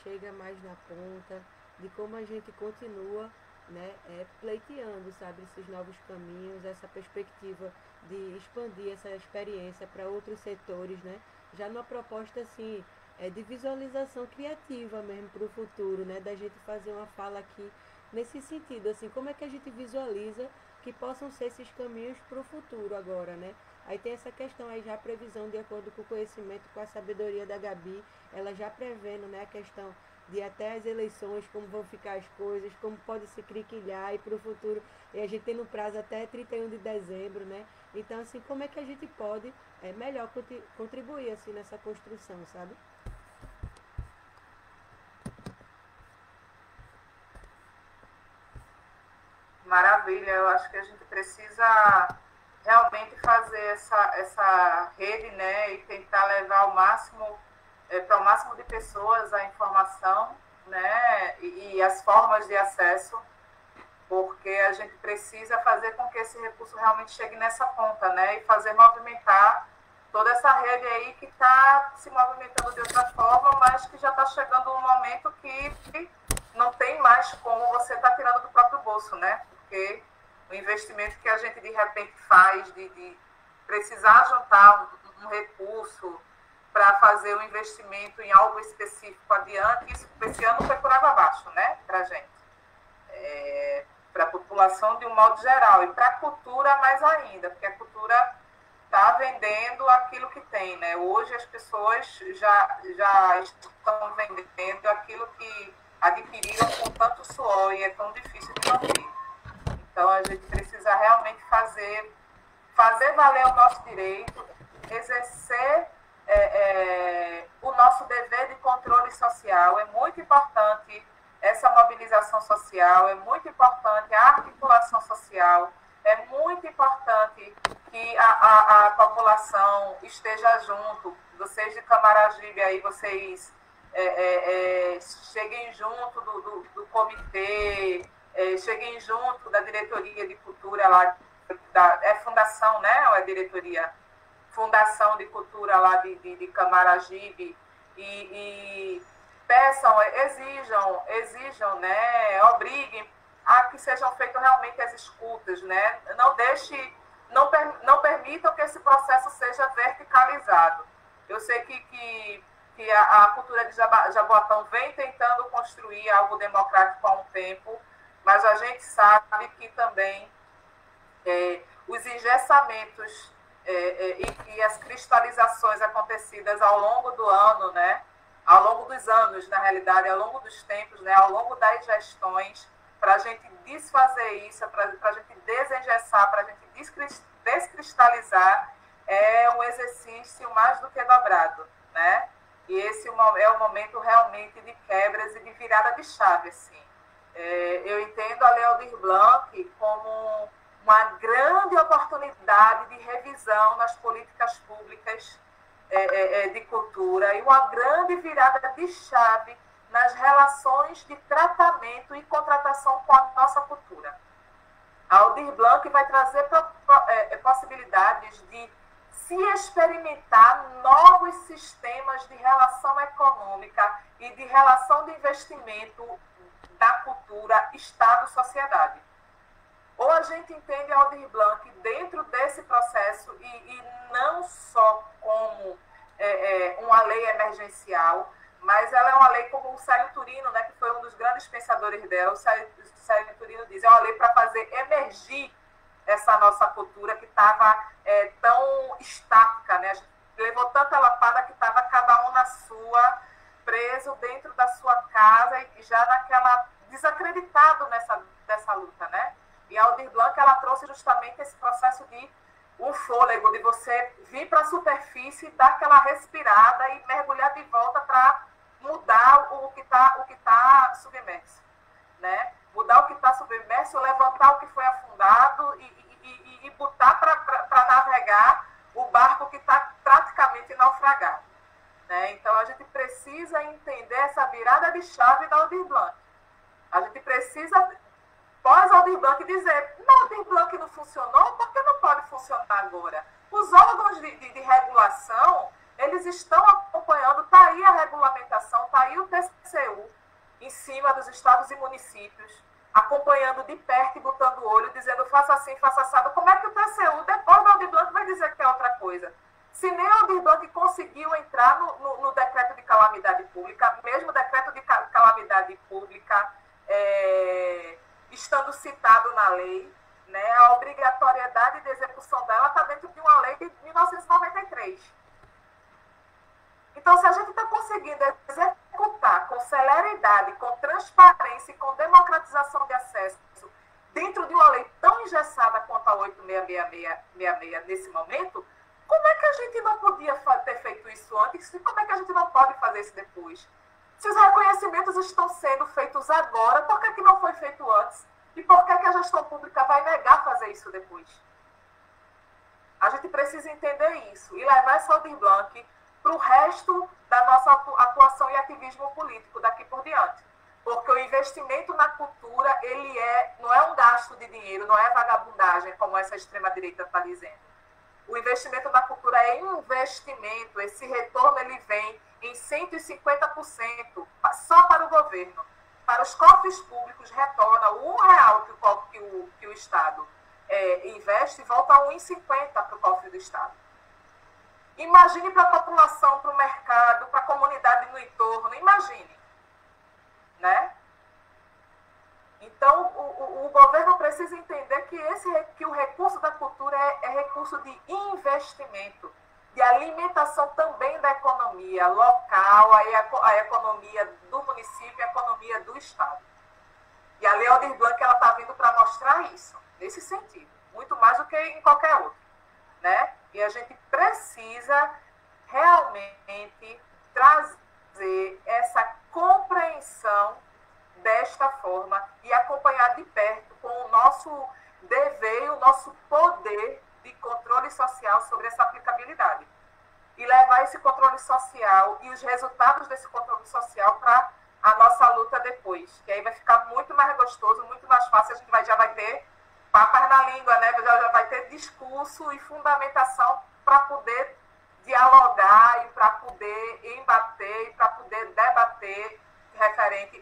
A: chega mais na ponta, de como a gente continua, né, pleiteando, sabe, esses novos caminhos, essa perspectiva de expandir essa experiência para outros setores, né, já numa proposta, assim, de visualização criativa mesmo para o futuro, né? Da gente fazer uma fala aqui nesse sentido, assim, como é que a gente visualiza que possam ser esses caminhos para o futuro agora, né? Aí tem essa questão aí já, a previsão de acordo com o conhecimento, com a sabedoria da Gabi, ela já prevendo, né, a questão de até as eleições, como vão ficar as coisas, como pode se criquilhar e para o futuro, e a gente tem no prazo até 31 de dezembro, né? Então, assim, como é que a gente pode melhor contribuir, assim, nessa construção, sabe?
B: Maravilha, eu acho que a gente precisa realmente fazer essa rede, né, e tentar levar ao máximo, para o máximo de pessoas a informação, né, e as formas de acesso, porque a gente precisa fazer com que esse recurso realmente chegue nessa ponta, né, e fazer movimentar toda essa rede aí que está se movimentando de outra forma, mas que já está chegando um momento que não tem mais como você estar tirando do próprio bolso, né, porque o investimento que a gente de repente faz de precisar juntar um recurso para fazer um investimento em algo específico adiante, isso esse ano foi por água abaixo, né, para a gente. Para a população de um modo geral, e para a cultura mais ainda, porque a cultura está vendendo aquilo que tem, né? Hoje as pessoas já estão vendendo aquilo que adquiriram com tanto suor e é tão difícil de manter. Então a gente precisa realmente fazer valer o nosso direito, exercer o nosso dever de controle social. É muito importante essa mobilização social, é muito importante a articulação social, é muito importante que a população esteja junto. Vocês de Camaragibe, aí vocês cheguem junto do comitê, cheguem junto da diretoria de cultura lá, fundação, né? Ou é diretoria? Fundação de Cultura lá de Camaragibe, e peçam, exijam, né, obriguem a que sejam feitas realmente as escutas, né, não permitam que esse processo seja verticalizado. Eu sei que a cultura de Jaboatão vem tentando construir algo democrático há um tempo, mas a gente sabe que também os engessamentos e as cristalizações acontecidas ao longo do ano, né, ao longo dos anos, na realidade, ao longo dos tempos, né, ao longo das gestões, para a gente desfazer isso, para a gente desengessar, para a gente descristalizar, é um exercício mais do que dobrado, né? E esse é o momento realmente de quebras e de virada de chave, assim. Eu entendo a Lei Aldir Blanc como uma grande oportunidade de revisão nas políticas públicas de cultura e uma grande virada de chave nas relações de tratamento e contratação com a nossa cultura. A Aldir Blanc vai trazer possibilidades de se experimentar novos sistemas de relação econômica e de relação de investimento da cultura, Estado-sociedade. Ou a gente entende a Aldir Blanc dentro desse processo e não só como uma lei emergencial, mas ela é uma lei como o Célio Turino, né, que foi um dos grandes pensadores dela. O Célio Turino diz, é uma lei para fazer emergir essa nossa cultura que estava tão estática, né? A gente levou tanta lapada que estava cada um na sua, preso dentro da sua casa e já desacreditado dessa luta, né? E a Aldir Blanc, ela trouxe justamente esse processo de um fôlego, de você vir para a superfície, dar aquela respirada e mergulhar de volta para mudar o que tá submerso, né? Mudar o que está submerso, levantar o que foi afundado e botar para navegar o barco que está praticamente naufragado, né? Então, a gente precisa entender essa virada de chave da Aldir Blanc. A gente precisa, pós-Aldir Blanc, dizer, não, Aldir Blanc não funcionou, por que não pode funcionar agora? Os órgãos de regulação, eles estão acompanhando, está aí a regulamentação, está aí o TCU, em cima dos estados e municípios, acompanhando de perto e botando o olho, dizendo, faça assim, faça assado. Como é que o TCU, depois da Aldir Blanc, vai dizer que é outra coisa? Se nem o Aldir Blanc conseguiu entrar no decreto de calamidade pública, mesmo o decreto de calamidade pública estando citado na lei, né, a obrigatoriedade de execução dela está dentro de uma lei de 1993. Então, se a gente está conseguindo executar com celeridade, com transparência e com democratização de acesso dentro de uma lei tão engessada quanto a 8.666 nesse momento, como é que a gente não podia ter feito isso antes e como é que a gente não pode fazer isso depois? Se os reconhecimentos estão sendo feitos agora, por que não foi feito antes? E por que a gestão pública vai negar fazer isso depois? A gente precisa entender isso e levar essa Aldir Blanc para o resto da nossa atuação e ativismo político daqui por diante. Porque o investimento na cultura, não é um gasto de dinheiro, não é vagabundagem, como essa extrema-direita está dizendo. O investimento na cultura é investimento, esse retorno ele vem em 150% só para o governo. Para os cofres públicos, retorna o R$1 que o Estado investe e volta a R$1,50 para o cofre do Estado. Imagine para a população, para o mercado, para a comunidade no entorno, imagine. Né? Então, o governo precisa entender que o recurso da cultura é recurso de investimento, de alimentação também da economia local, a economia do município e a economia do Estado. E a Lei Aldir Blanc está vindo para mostrar isso, nesse sentido, muito mais do que em qualquer outro. Né? E a gente precisa realmente trazer essa compreensão desta forma e acompanhar de perto com o nosso dever e o nosso poder de controle social sobre essa aplicabilidade. E levar esse controle social e os resultados desse controle social para a nossa luta depois. Que aí vai ficar muito mais gostoso, muito mais fácil, a gente já vai ter papas na língua, né? Já vai ter discurso e fundamentação para poder dialogar e para poder embater e para poder debater referente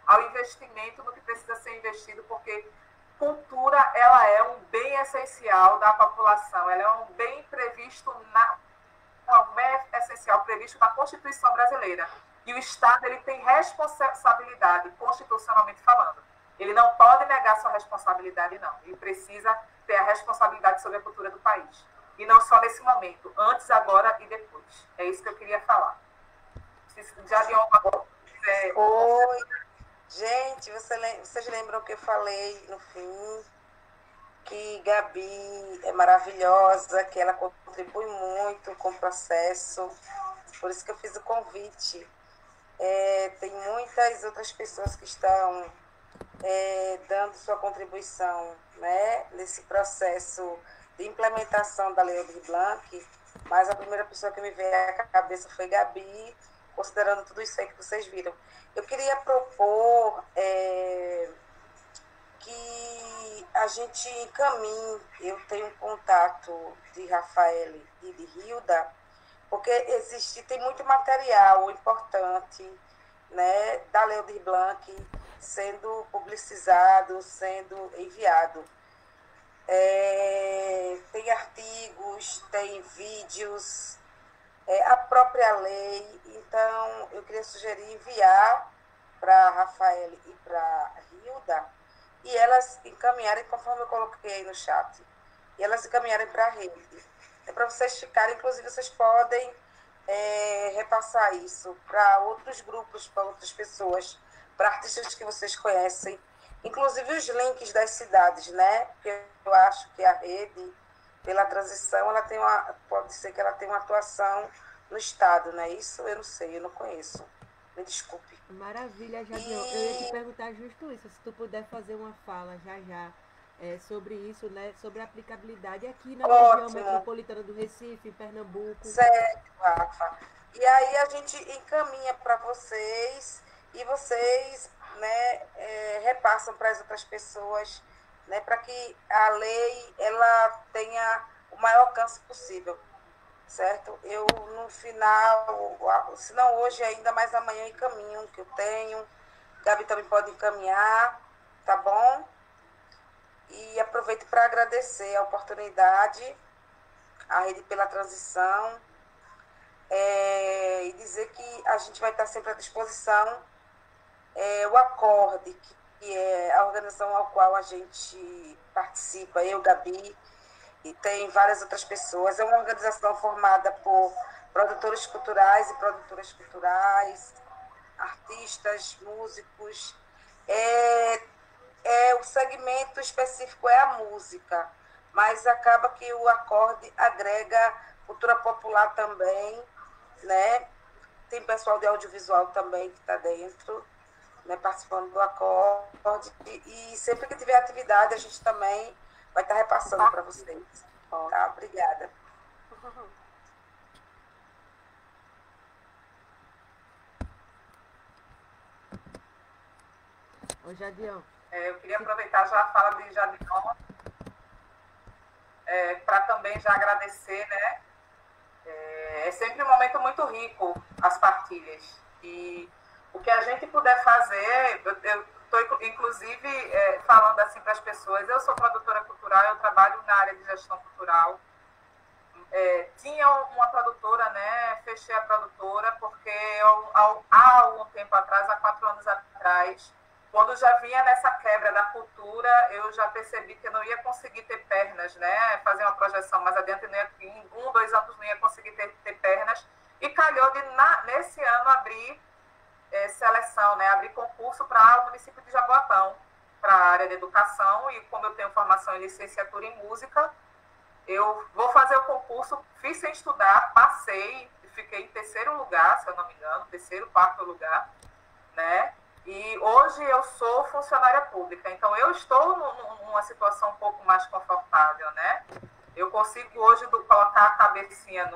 B: ao investimento no que precisa ser investido, porque cultura ela é um bem essencial da população, ela é um bem essencial previsto na Constituição brasileira. E o Estado ele tem responsabilidade, constitucionalmente falando. Ele não pode negar sua responsabilidade, não. Ele precisa ter a responsabilidade sobre a cultura do país. E não só nesse momento, antes, agora e depois. É isso que eu queria falar. Já de alguma coisa.
C: Oi. Gente, vocês lembram que eu falei no fim? Que Gabi é maravilhosa, que ela contribui muito com o processo. Por isso que eu fiz o convite. Tem muitas outras pessoas que estão dando sua contribuição, né, nesse processo de implementação da Lei Aldir Blanc, mas a primeira pessoa que me veio à cabeça foi Gabi, considerando tudo isso aí que vocês viram. Eu queria propor que a gente encaminhe, eu tenho um contato de Rafael e de Hilda, porque tem muito material importante, né, da Lei Aldir Blanc sendo publicizado, sendo enviado. Tem artigos, tem vídeos, a própria lei. Então, eu queria sugerir enviar para Rafael e para Hilda e elas encaminharem, conforme eu coloquei aí no chat, e elas encaminharem para a rede. Para vocês ficarem, inclusive, vocês podem repassar isso para outros grupos, para outras pessoas, para artistas que vocês conhecem, inclusive os links das cidades, né? Porque eu acho que a rede, pela transição, pode ser que ela tenha uma atuação no Estado, não é isso? Eu não sei, eu não conheço. Me desculpe.
A: Maravilha, Jadiel. Eu ia te perguntar justo isso, se tu puder fazer uma fala já sobre isso, né? Sobre a aplicabilidade aqui na região metropolitana do Recife, Pernambuco.
C: Certo, Rafa. E aí a gente encaminha para vocês e vocês, né, repassam para as outras pessoas, né, para que a lei ela tenha o maior alcance possível, certo? Eu, no final, se não hoje ainda, mas amanhã encaminho o que eu tenho. Gabi também pode encaminhar, tá bom? E aproveito para agradecer a oportunidade a Rede pela Transição, e dizer que a gente vai estar sempre à disposição. O Acorde, que é a organização ao qual a gente participa, eu, Gabi, e tem várias outras pessoas. É uma organização formada por produtores culturais e produtoras culturais, artistas, músicos. O segmento específico é a música, mas acaba que o Acorde agrega cultura popular também, né? Tem pessoal de audiovisual também que está dentro, né, participando do Acorde. E sempre que tiver atividade, a gente também vai estar repassando para vocês. Tá? Obrigada.
A: Ô, Jadion.
B: Eu queria aproveitar já a fala de Jadion para também já agradecer, né? É sempre um momento muito rico as partilhas. E o que a gente puder fazer, eu estou inclusive falando assim para as pessoas, eu sou produtora cultural, eu trabalho na área de gestão cultural. Tinha uma produtora, né? Fechei a produtora porque há algum tempo atrás, há 4 anos atrás, quando já vinha nessa quebra da cultura, eu já percebi que eu não ia conseguir ter pernas, né? Fazer uma projeção mais adiante, em 1, 2 anos não ia conseguir ter pernas. E calhou de, nesse ano, abrir seleção, né? Abrir concurso para o município de Jaboatão, para a área de educação. E como eu tenho formação em licenciatura em música, eu vou fazer o concurso, fiz sem estudar, passei, fiquei em 3º lugar, se eu não me engano, 3º, 4º lugar, né? E hoje eu sou funcionária pública, então eu estou numa situação um pouco mais confortável, né? Eu consigo hoje colocar a cabecinha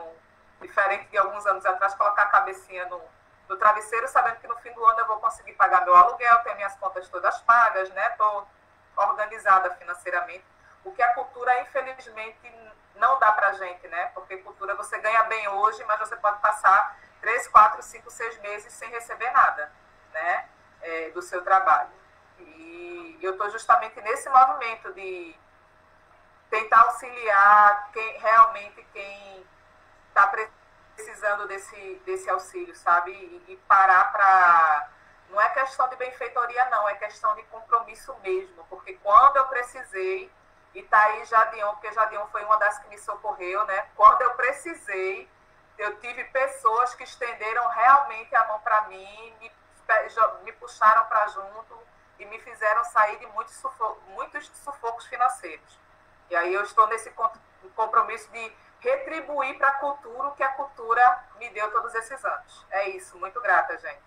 B: diferente de alguns anos atrás, colocar a cabecinha no travesseiro, sabendo que no fim do ano eu vou conseguir pagar meu aluguel, ter minhas contas todas pagas, né? Estou organizada financeiramente. O que a cultura, infelizmente, não dá pra gente, né? Porque cultura você ganha bem hoje, mas você pode passar 3, 4, 5, 6 meses sem receber nada, né? Do seu trabalho. E eu estou justamente nesse movimento de tentar auxiliar quem está precisando desse auxílio, sabe? E parar para... Não é questão de benfeitoria, não, é questão de compromisso mesmo, porque quando eu precisei, e tá aí Jadion, porque Jadion foi uma das que me socorreu, né? Quando eu precisei, eu tive pessoas que estenderam realmente a mão para mim, me puxaram para junto e me fizeram sair de muitos sufocos financeiros. E aí eu estou nesse compromisso de retribuir para a cultura o que a cultura me deu todos esses anos. É isso, muito grata, gente.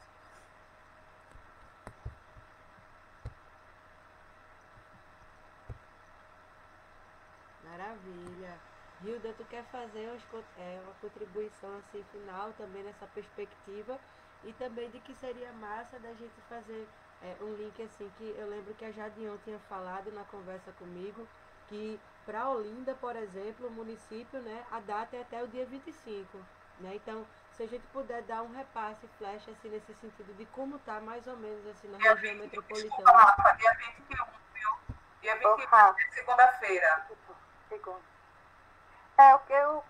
A: Maravilha. Hilda, tu quer fazer uma contribuição assim final também nessa perspectiva e também de que seria massa da gente fazer um link assim, que eu lembro que a Jadion tinha falado na conversa comigo, que para Olinda, por exemplo, o município, né, a data é até o dia 25, né? Então, se a gente puder dar um repasse flash assim nesse sentido de como tá mais ou menos assim na região metropolitana.
B: Desculpa, Rafa, dia 21, viu? Dia 21, segunda-feira.
D: O que eu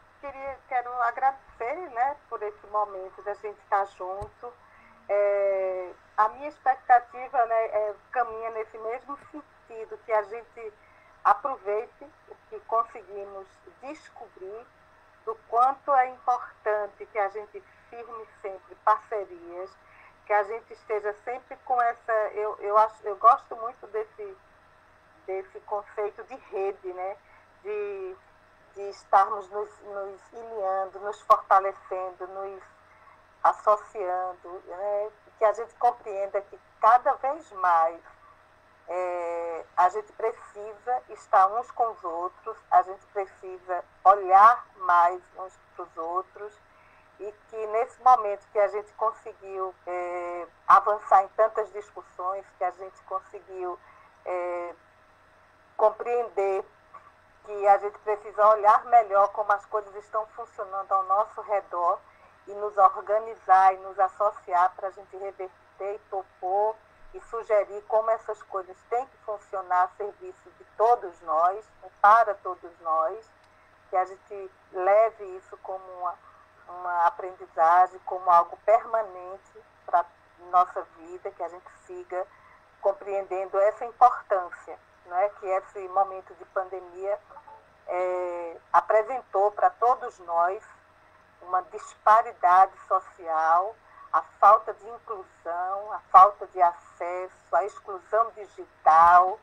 D: quero agradecer, né, por esse momento da gente estar junto. A minha expectativa, né, caminha nesse mesmo sentido, que a gente aproveite o que conseguimos descobrir, do quanto é importante que a gente firme sempre parcerias, que a gente esteja sempre com essa... Eu gosto muito desse conceito de rede, né, de estarmos nos iliando, nos fortalecendo, nos associando, né? Que a gente compreenda que cada vez mais a gente precisa estar uns com os outros, a gente precisa olhar mais uns para os outros, e que nesse momento que a gente conseguiu avançar em tantas discussões, que a gente conseguiu compreender que a gente precisa olhar melhor como as coisas estão funcionando ao nosso redor e nos organizar e nos associar para a gente reverter e propor e sugerir como essas coisas têm que funcionar a serviço de todos nós, para todos nós, que a gente leve isso como uma aprendizagem, como algo permanente para a nossa vida, que a gente siga compreendendo essa importância, né, que esse momento de pandemia apresentou para todos nós uma disparidade social, a falta de inclusão, a falta de acesso, a exclusão digital,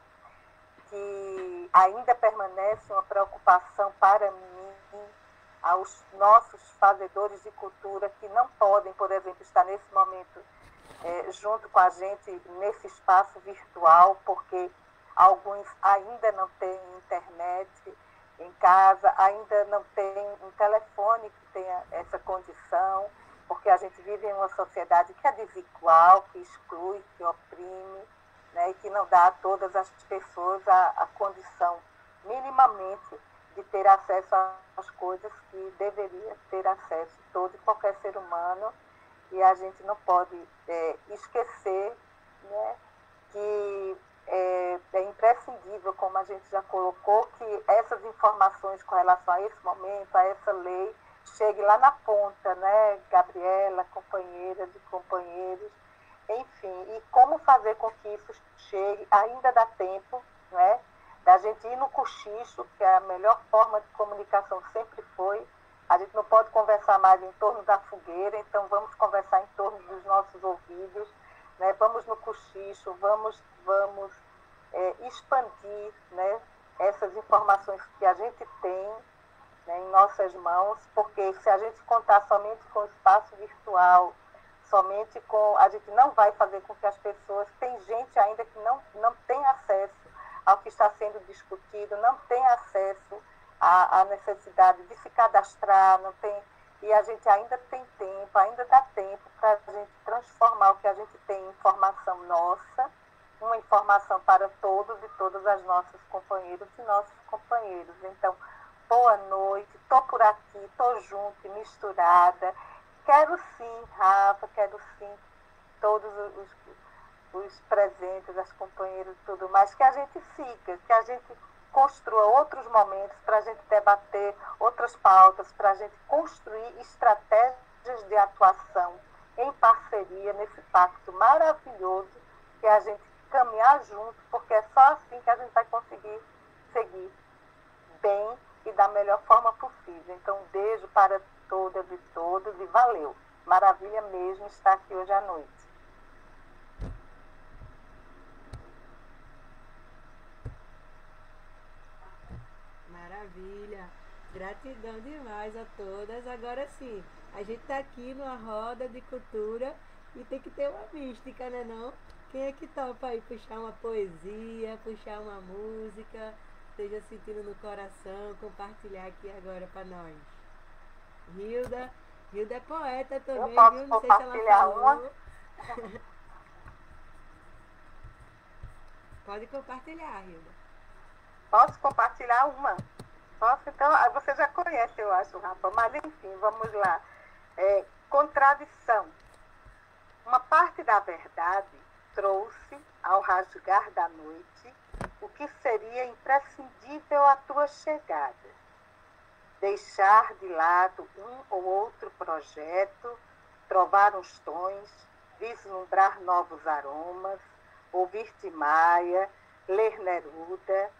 D: que ainda permanece uma preocupação para mim, aos nossos fazedores de cultura que não podem, por exemplo, estar nesse momento junto com a gente nesse espaço virtual, porque alguns ainda não têm internet em casa, ainda não tem um telefone que tenha essa condição, porque a gente vive em uma sociedade que é desigual, que exclui, que oprime, né, e que não dá a todas as pessoas a condição minimamente de ter acesso às coisas que deveria ter acesso todo e qualquer ser humano. E a gente não pode esquecer, né, que é imprescindível, como a gente já colocou, que essas informações com relação a esse momento, a essa lei, chegue lá na ponta, né, Gabriela, companheiras e companheiros, enfim, e como fazer com que isso chegue, ainda dá tempo, né, da gente ir no cochicho, que é a melhor forma de comunicação sempre foi. A gente não pode conversar mais em torno da fogueira, então vamos conversar em torno dos nossos ouvidos, né? Vamos no cochicho, vamos expandir, né, essas informações que a gente tem, né, em nossas mãos, porque se a gente contar somente com o espaço virtual, somente com... A gente não vai fazer com que as pessoas... Tem gente ainda que não tem acesso ao que está sendo discutido, não tem acesso à necessidade de se cadastrar, não tem, e a gente ainda tem tempo, ainda dá tempo para a gente transformar o que a gente tem em informação nossa, uma informação para todos e todas as nossas companheiras e nossos companheiros. Então, boa noite, estou por aqui, estou junto e misturada. Quero sim, Rafa, quero sim todos os presentes, as companheiras e tudo mais, que a gente siga, que a gente construa outros momentos para a gente debater outras pautas, para a gente construir estratégias de atuação em parceria nesse pacto maravilhoso, que a gente caminhar junto, porque é só assim que a gente vai conseguir seguir bem e da melhor forma possível. Então, um beijo para todas e todos e valeu. Maravilha mesmo estar aqui hoje à noite.
A: Maravilha. Gratidão demais a todas. Agora sim, a gente está aqui numa roda de cultura e tem que ter uma mística, né não? Quem é que topa aí puxar uma poesia, puxar uma música, esteja sentindo no coração, compartilhar aqui agora para nós? Hilda é poeta também,
D: Eu posso
A: viu? Não sei se ela falou. Pode compartilhar, Hilda.
D: Posso compartilhar uma? Posso? Então, você já conhece, eu acho, Rafa, mas enfim, vamos lá. Contradição. Uma parte da verdade trouxe, ao rasgar da noite, o que seria imprescindível à tua chegada. Deixar de lado um ou outro projeto, trovar uns tons, vislumbrar novos aromas, ouvir Timaya, ler Neruda,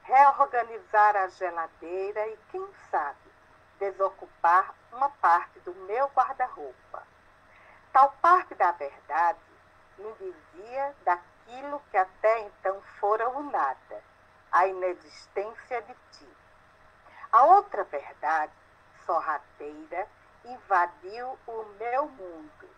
D: reorganizar a geladeira e, quem sabe, desocupar uma parte do meu guarda-roupa. Tal parte da verdade me dizia daquilo que até então fora o nada, a inexistência de ti. A outra verdade, sorrateira, invadiu o meu mundo,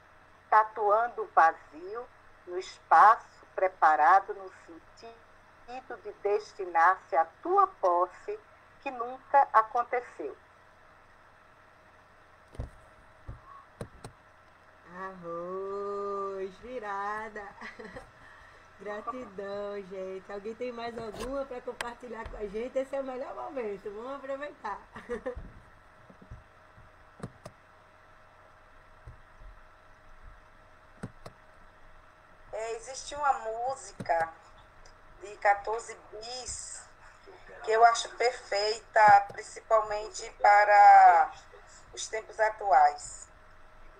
D: tatuando o vazio no espaço preparado no sentido de destinar-se à tua posse, que nunca aconteceu.
A: Arroz, virada. Gratidão, gente. Alguém tem mais alguma para compartilhar com a gente? Esse é o melhor momento. Vamos aproveitar.
C: Existe uma música de 14 bis que eu acho perfeita, principalmente para os tempos atuais.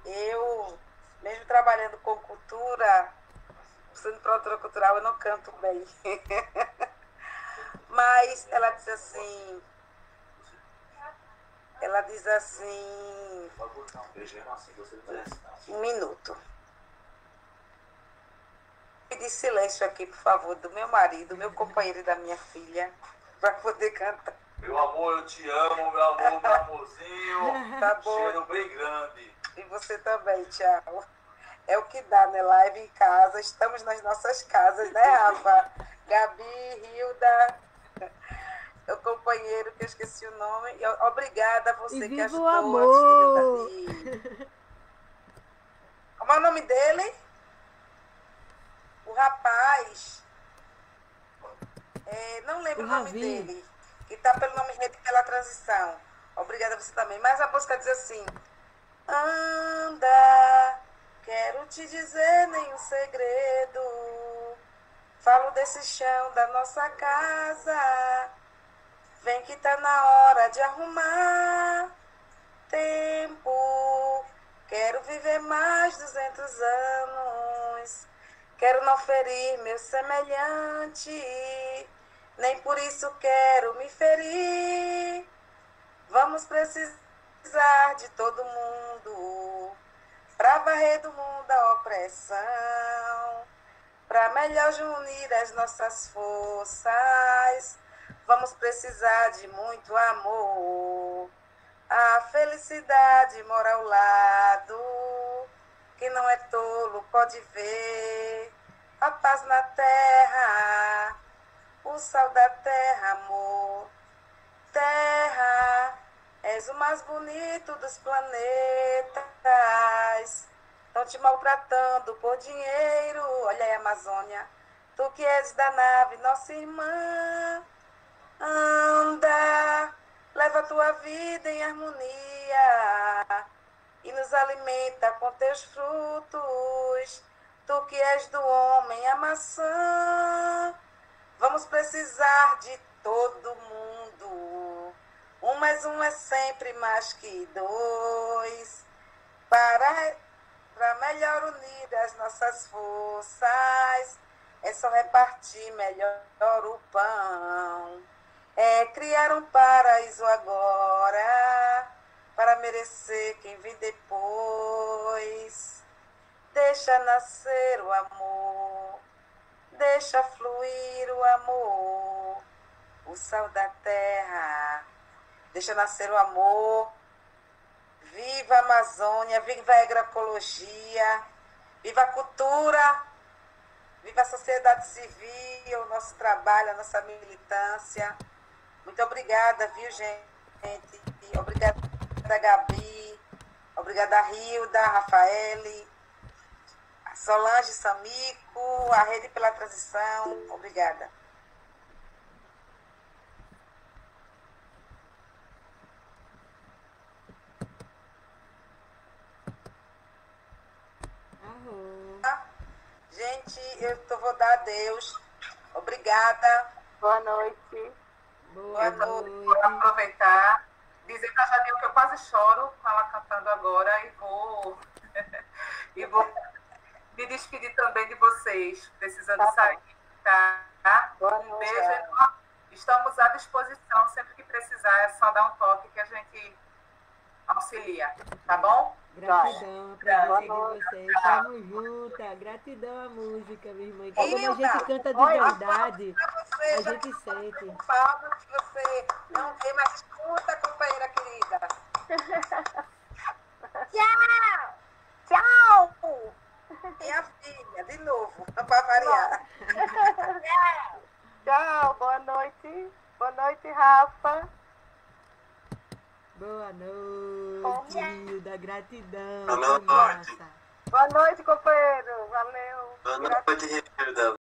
C: Eu, mesmo trabalhando com cultura, sendo produtora cultural, eu não canto bem. Mas ela diz assim, um minuto. Pedir silêncio aqui, por favor, do meu marido, meu companheiro e da minha filha, para poder cantar.
F: Meu amor, eu te amo, meu amor, meu amorzinho.
C: Tá bom.
F: Cheiro bem grande.
C: E você também, tchau. É o que dá, né? Live em casa. Estamos nas nossas casas, né, Rafa? Gabi, Hilda, o companheiro que eu esqueci o nome. E obrigada a você
A: E
C: que
A: viva
C: ajudou
A: o
C: a
A: amor!
C: Hilda. Como é o nome dele? O rapaz. Não lembro o nome
A: Ravi.
C: dele. Que está pelo nome Rede pela Transição. Obrigada a você também. Mas a música diz assim: anda, quero te dizer nenhum segredo. Falo desse chão da nossa casa. Vem que tá na hora de arrumar tempo. Quero viver mais 200 anos. Quero não ferir meu semelhante. Nem por isso quero me ferir. Vamos precisar de todo mundo para varrer do mundo a opressão, para melhor unir as nossas forças. Vamos precisar de muito amor. A felicidade mora ao lado. Quem não é tolo pode ver a paz na terra, o sal da terra, amor. Terra, és o mais bonito dos planetas. Estão te maltratando por dinheiro. Olha aí a Amazônia. Tu que és da nave, nossa irmã. Anda, leva a tua vida em harmonia e nos alimenta com teus frutos. Tu que és do homem, a maçã. Vamos precisar de todo mundo. Um mais um é sempre mais que dois. Para melhor unir as nossas forças, é só repartir melhor o pão. É criar um paraíso agora, para merecer quem vem depois. Deixa nascer o amor, deixa fluir o amor, o sal da terra. Deixa nascer o amor. Viva a Amazônia, viva a agroecologia, viva a cultura, viva a sociedade civil, o nosso trabalho, a nossa militância. Muito obrigada, viu, gente? Obrigada, Gabi. Obrigada, Hilda, Rafaele, a Solange Samico, a Rede pela Transição. Obrigada. Gente, vou dar adeus. Obrigada.
D: Boa noite.
A: Boa noite.
B: Vou aproveitar, dizer para a Jadil que eu quase choro com ela cantando agora e vou me despedir também de vocês, precisando sair. Tá? Um beijo enorme. Estamos à disposição, sempre que precisar, é só dar um toque que a gente auxilia, tá bom?
A: Gratidão pra vocês. Tamo junta. Gratidão à música, minha irmã. Como a gente canta de verdade, a gente sente.
C: Palmas que você não tem, mas escuta, companheira querida.
D: Tchau! Tchau!
C: Minha filha, de novo, para variar.
D: Tchau, boa noite. Boa noite, Rafa.
A: Boa noite, Hilda. Gratidão.
E: Boa
A: que
E: noite.
A: massa.
D: Boa noite, companheiro. Valeu.
E: Boa noite, Hilda.